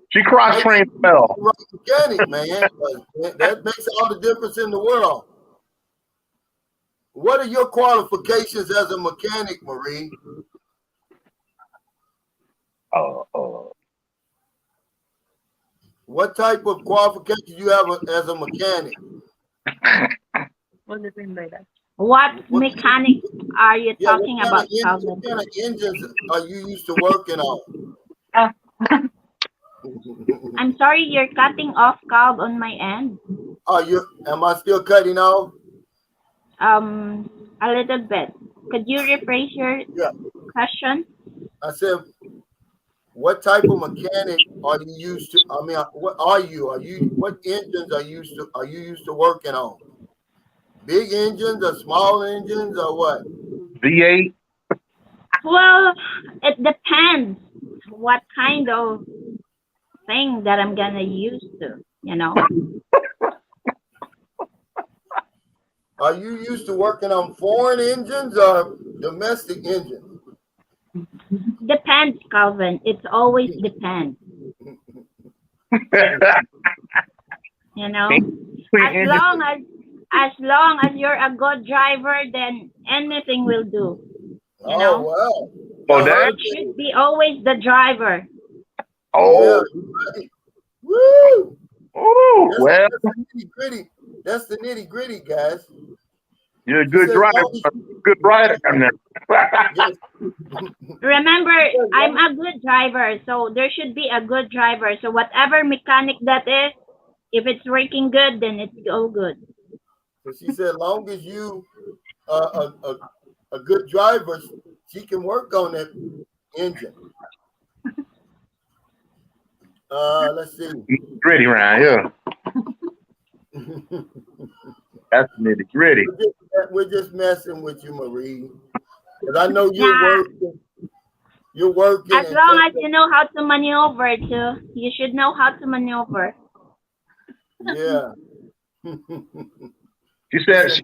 She cross-trained well. Mechanic, man. That makes all the difference in the world. What are your qualifications as a mechanic, Marie? What type of qualifications you have as a mechanic? What do you mean by that? What mechanic are you talking about, Calvin? What kind of engines are you used to working on? Oh. I'm sorry, you're cutting off, Calv, on my end. Am I still cutting off? A little bit. Could you rephrase your question? I said, what type of mechanic are you used to? I mean, what are you? What engines are you used to working on? Big engines or small engines or what? V8. Well, it depends what kind of thing that I'm gonna use to, you know. Are you used to working on foreign engines or domestic engines? Depends, Calvin. It's always depends. You know, as long as you're a good driver, then anything will do. You know, wow. it should be always the driver. Oh, yeah, right. Woo! Oh, That's the nitty gritty. That's the nitty gritty, guys. You're a good driver, good rider. Yes. Remember, I'm a good driver, so there should be a good driver. So whatever mechanic that is, if it's working good, then it's all good. So she said, long as you a good driver, she can work on that engine. Let's see. Gritty around here. That's nitty gritty. We're just messing with you, Marie. Because I know you're working. You're working. As long as you know how to maneuver, too. You should know how to maneuver. Yeah. She said, So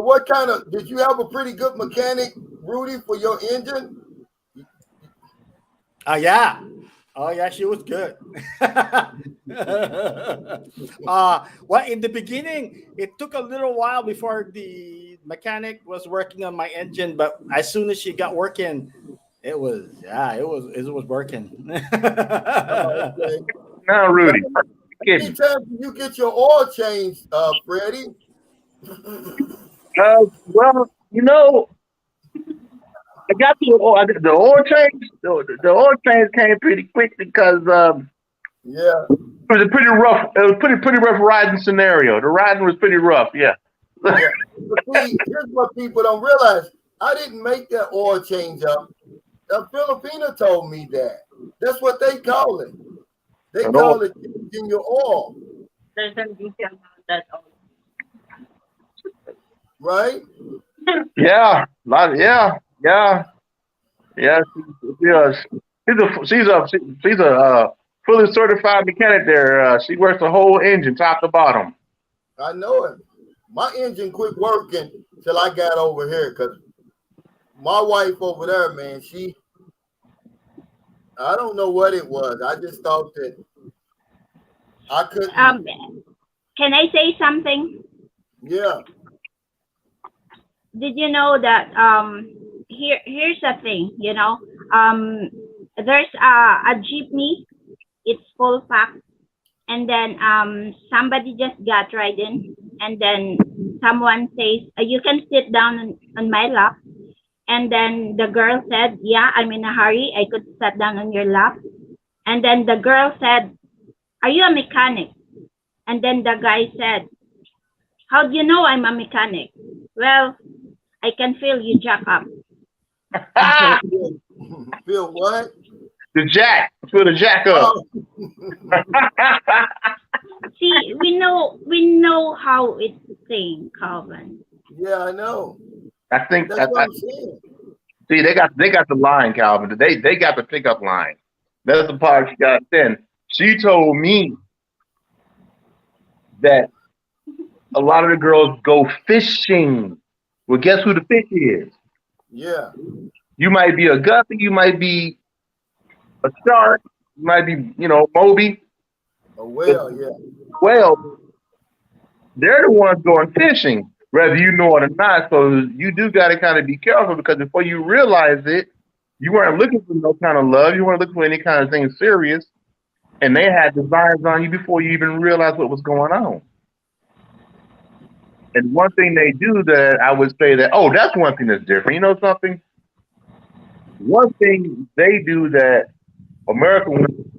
what kind of, did you have a pretty good mechanic, Rudy, for your engine? Yeah. Oh yeah, she was good. Well, in the beginning, it took a little while before the mechanic was working on my engine, but as soon as she got working, it was working. Okay. Now, Rudy. How many times do you get your oil changed, Freddie? Well, you know, I got the oil change. The oil change came pretty quick because Yeah. it was a pretty rough. It was pretty rough riding scenario. The riding was pretty rough. Yeah. Yeah. But see, here's what people don't realize. I didn't make that oil change up. Filipina told me that. That's what they call it. They call it changing your oil. There's some detail about that also. Right? Yeah. Yeah. She's a fully certified mechanic there. She works the whole engine, top to bottom. I know it. My engine quit working till I got over here because my wife over there, man, I don't know what it was. I just thought that I couldn't. Can I say something? Yeah. Did you know that here's the thing, you know, there's a jeepney, it's full packed, and then somebody just got right in, and then someone says, you can sit down on my lap, and then the girl said, yeah, I'm in a hurry, I could sit down on your lap, and then the girl said, are you a mechanic? And then the guy said, How do you know I'm a mechanic? Well, I can feel you jack up. Okay. Feel what? The jack, for the jack up. Oh, See, we know how it's saying, Calvin. yeah, I know. I think That's what I'm saying. see they got the line, Calvin. They got the pickup line. That's the part she got then. She told me that a lot of the girls go fishing. Well, guess who the fish is? Yeah. You might be a guppy, you might be a shark, you might be, Moby. Oh, But well, yeah. well, they're the ones going fishing, whether you know it or not. So you do got to kind of be careful because before you realize it, you weren't looking for no kind of love. You weren't looking for any kind of thing serious, and they had designs on you before you even realized what was going on. And one thing they do that I would say that, oh, that's one thing that's different. You know something? One thing they do that American women,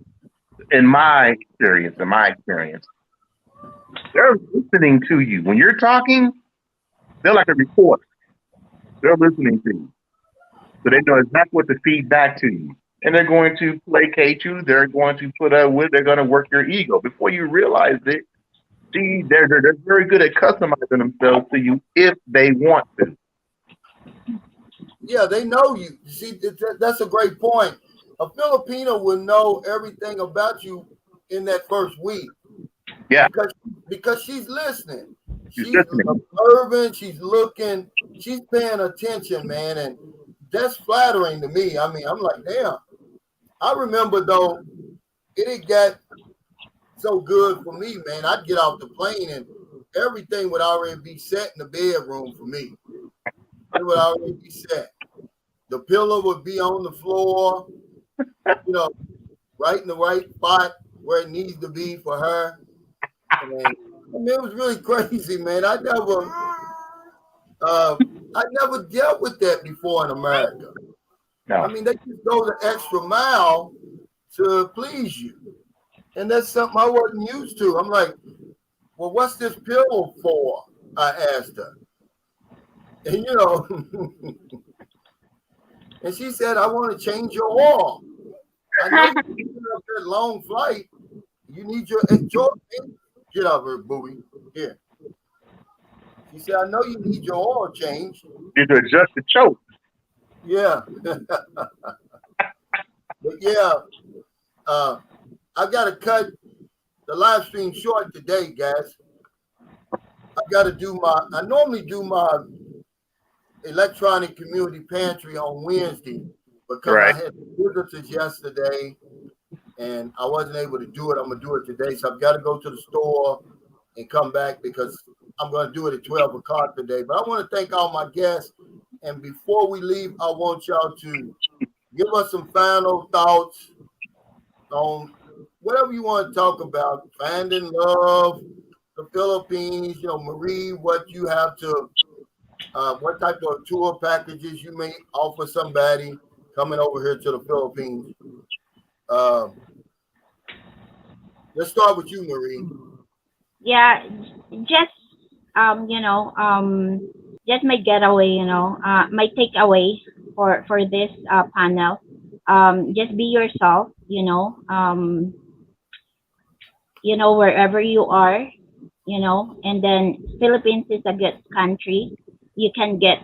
in my experience, they're listening to you. When you're talking, they're like a reporter. They're listening to you. So they know exactly what to feed back to you. And they're going to placate you. They're going to put up with, they're going to work your ego. Before you realize it, see, they're very good at customizing themselves to you if they want to. Yeah, they know you. See, that's a great point. A Filipino will know everything about you in that first week. Yeah. Because she's listening. She's She's listening. observing, she's looking, she's paying attention, man. And that's flattering to me. I mean, I'm like, damn. I remember though, it got so good for me, man. I'd get off the plane and everything would already be set in the bedroom for me. It would already be set. The pillow would be on the floor, right in the right spot where it needs to be for her. And, I mean, it was really crazy, man. I never dealt with that before in America. No. I mean, they just go the extra mile to please you. And that's something I wasn't used to. I'm like, well, what's this pillow for? I asked her. And, and she said, I want to change your oil. I know you're up that long flight. You need your enjoy. Get out of her, booby. Here. She said, I know you need your oil changed. Need to adjust the choke. Yeah. But yeah, I got to cut the live stream short today, guys. I normally do my electronic community pantry on Wednesday because Right. I had visitors yesterday and I wasn't able to do it. I'm going to do it today. So I've got to go to the store and come back because I'm going to do it at 12 o'clock today. But I want to thank all my guests. And before we leave, I want y'all to give us some final thoughts on whatever you want to talk about. Finding love, the Philippines, Marie, what you have to, what type of tour packages you may offer somebody coming over here to the Philippines. Let's start with you, Marie. Yeah, just just my getaway, my takeaway for this panel. Just be yourself, wherever you are, and then Philippines is a good country. You can get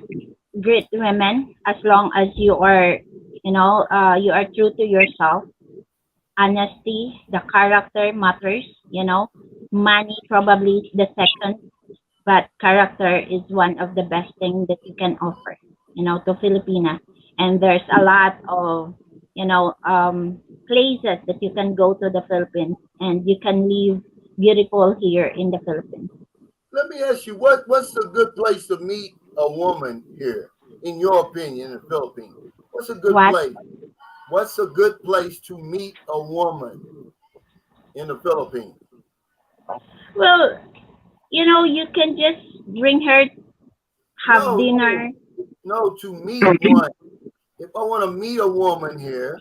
great women as long as you are true to yourself. Honesty, the character matters, money probably is the second, but character is one of the best things that you can offer, to Filipina. And there's a lot of, places that you can go to the Philippines and you can live beautiful here in the Philippines. Let me ask you, what's a good place to meet a woman here, in your opinion, in the Philippines? What's a good What? place? What's a good place to meet a woman in the Philippines? Well, you can just bring her, have No, dinner. to meet one. If I want to meet a woman here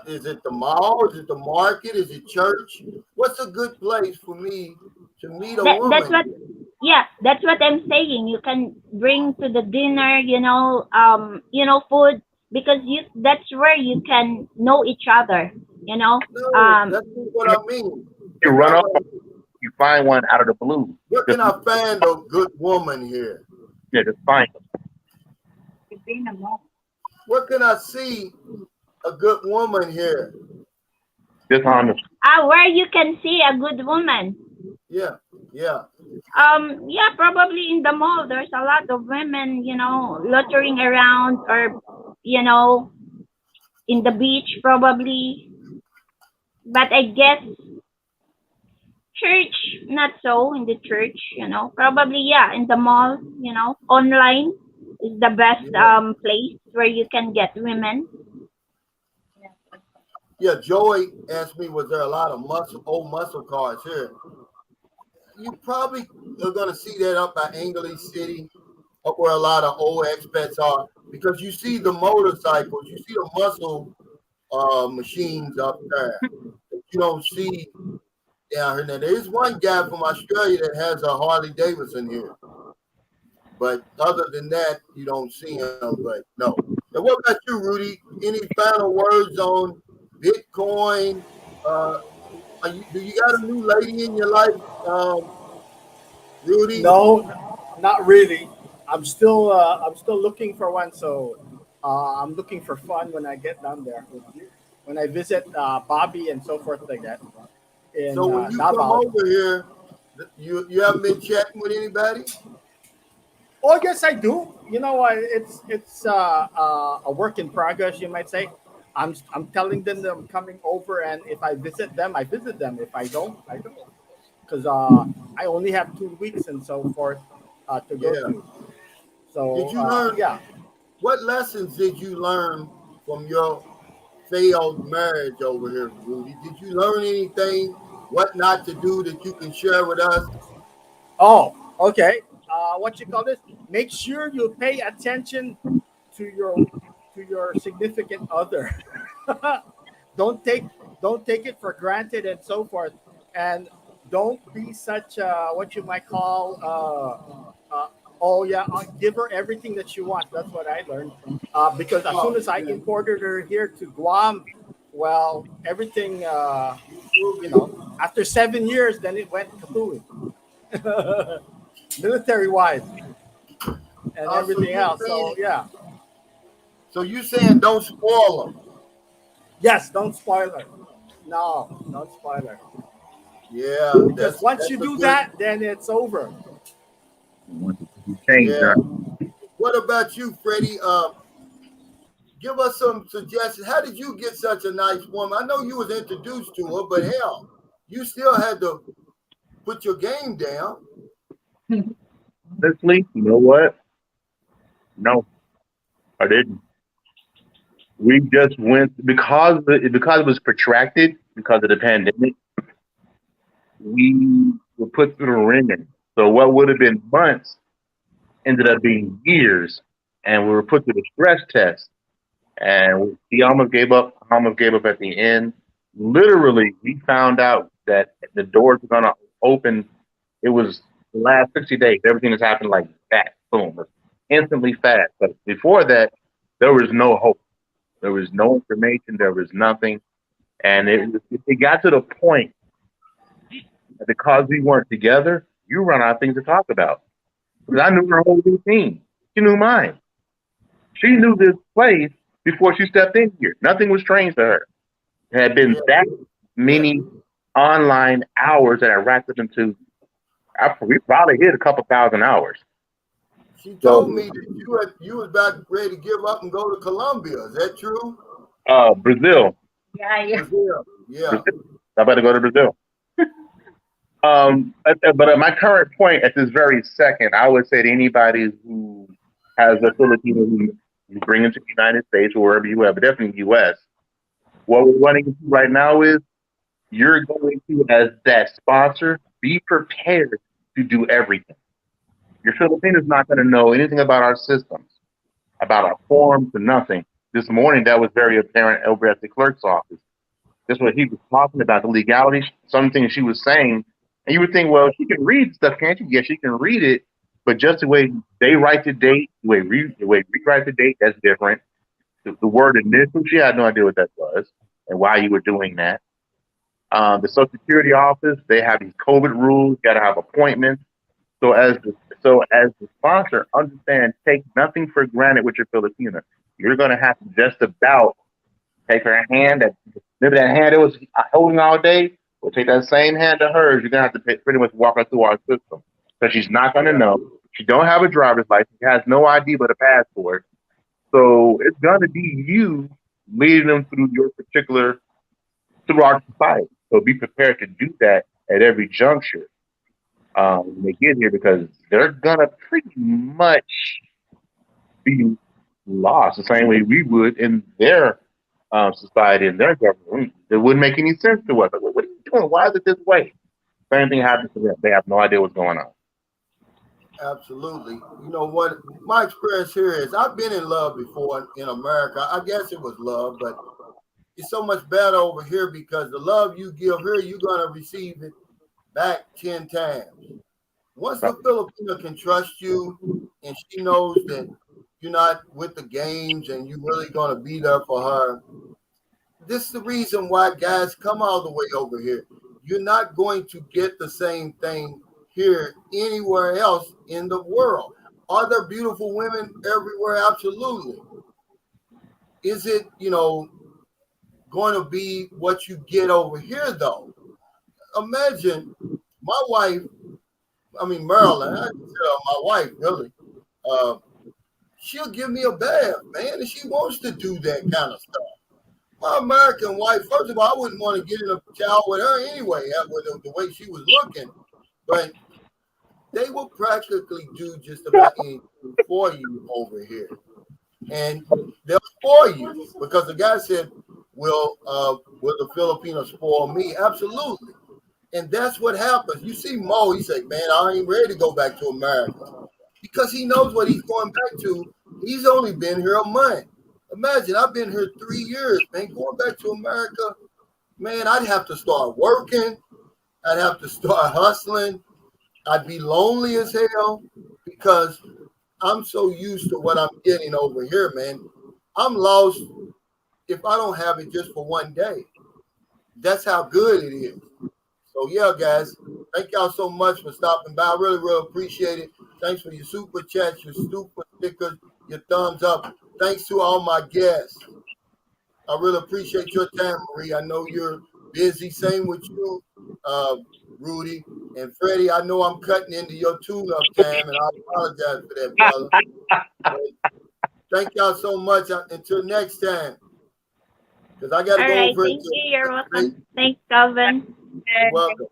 Is it the mall? Is it the market? Is it church? What's a good place for me to meet a That's woman? what, yeah, that's what I'm saying. You can bring to the dinner, food, because that's where you can know each other, you know. No, Um, that's not what I mean. You If I run off, want, you find one out of the blue. where Just, can I find a good woman here? yeah, just find them. It's in the mall. Where can I see a good woman here? Just on the where you can see a good woman. Yeah, yeah. Yeah, probably in the mall. There's a lot of women, loitering around, or, you know, in the beach, probably. But I guess church, not so in the church, Probably, yeah, in the mall, online is the best Yeah. place where you can get women. Yeah, Joey asked me, was there a lot of old muscle cars here? You probably are going to see that up by English City, up where a lot of old expats are, because you see the motorcycles, you see the muscle machines up there that you don't see down here. Now, there is one guy from Australia that has a Harley Davidson here, but other than that, you don't see him. But no. And what about you, Rudy? Any final words on Bitcoin? Uh, do you got a new lady in your life, Rudy? No, not really. I'm still looking for one. So I'm looking for fun when I get down there. When I visit Bobby and so forth like that in So when you come Davao. over here, you haven't been chatting with anybody? Oh yes, I do. It's a work in progress, you might say. I'm telling them that I'm coming over, and if I visit them, I visit them. If I don't, I don't, because I only have 2 weeks and so forth to go Yeah. to. Did So you learn yeah. what lessons did you learn from your failed marriage over here, Rudy? Did you learn anything? What not to do that you can share with us? Oh, okay. What you call this? Make sure you pay attention to your significant other. don't take don't take it for granted and so forth, and don't be such what you might call oh yeah, give her everything that she wants. That's what I learned. Because as soon Oh, as I yeah. imported her here to Guam, well, everything after 7 years, then it went kapooey, military wise and So everything you're else. So saying, yeah, don't spoil them. yes, don't spoil her. No, don't spoil her. Yeah, Because once you that's a do good. that, then it's over. you change Yeah. her. What about you, Freddie? Give us some suggestions. How did you get such a nice woman? I know you was introduced to her, but hell, you still had to put your game down. Honestly, you know what? No, I didn't. We just went because it was protracted because of the pandemic. We were put through the ringer. So what would have been months ended up being years, and we were put through the stress test. And he almost gave up. Almost gave up at the end. Literally, we found out that the doors were gonna open. It was the last 60 days. Everything has happened like that. Boom, instantly fast. But before that, there was no hope. There was no information. There was nothing. And it got to the point that because we weren't together, you run out of things to talk about. Because I knew her whole routine. She knew mine. She knew this place before she stepped in here. Nothing was strange to her. It had Yeah, been that yeah. many online hours that I racked up into. We probably hit a couple thousand hours. She told So, me that you was about ready to give up and go to Colombia. Is that true? Brazil, Yeah, yeah. Brazil. Yeah. Brazil. I better go to Brazil. But at my current point, at this very second, I would say to anybody who has a Filipino who you bring into the United States or wherever you have, but definitely the U.S., what we're running into right now is you're going to, as that sponsor, be prepared to do everything. Your Filipino is not going to know anything about our systems, about our forms, or nothing. this morning that was very apparent over at the clerk's office. That's what he was talking about, the legalities, some things she was saying. And you would think, well, she can read stuff, can't she? Yes, she can read it, but just the way they write the date, the way we write the date, that's different. The word initial, she had no idea what that was and why you were doing that. The Social Security office, they have these COVID rules, got to have appointments. So as the sponsor, understand, take nothing for granted with your Filipina. You're going to have to just about take her hand, maybe that hand that was holding all day, or take that same hand to hers. You're going to have to pretty much walk her through our system. Because she's not going to know. She don't have a driver's license. She has no ID but a passport. So it's going to be you leading them through through our society. So be prepared to do that at every juncture when they get here, because they're going to pretty much be lost the same way we would in their society and their government. It wouldn't make any sense to us. Like, what are you doing? Why is it this way? Same thing happens to them. They have no idea what's going on. Absolutely. You know what? My experience here is I've been in love before in America. I guess it was love, but it's so much better over here because the love you give here, you're going to receive it back 10 times. Once the Filipino can trust you and she knows that you're not with the games and you're really going to be there for her, this is the reason why guys come all the way over here. You're not going to get the same thing here anywhere else in the world. Are there beautiful women everywhere? Absolutely. Is it, going to be what you get over here though? Imagine my wife, Marilyn, I can tell my wife really, she'll give me a bath, man, and she wants to do that kind of stuff. My American wife, first of all, I wouldn't want to get in a shower with her anyway, with the way she was looking, but they will practically do just about anything for you over here. And they'll spoil you because the guy said, will the Filipinos spoil me? Absolutely. And that's what happens. You see Mo, he said, man, I ain't ready to go back to America because he knows what he's going back to. He's only been here a month. Imagine, I've been here 3 years, man. Going back to America, man, I'd have to start working. I'd have to start hustling. I'd be lonely as hell because I'm so used to what I'm getting over here, man. I'm lost if I don't have it just for one day. That's how good it is. So, yeah, guys, thank y'all so much for stopping by. I really, really appreciate it. Thanks for your super chats, your super stickers, your thumbs up. Thanks to all my guests. I really appreciate your time, Marie. I know you're busy. Same with you, Rudy. And Freddie, I know I'm cutting into your tune-up time, and I apologize for that, brother. But thank y'all so much. Until next time. Because I got to go right. over Thank you. You're welcome. Thanks, Calvin. You're welcome.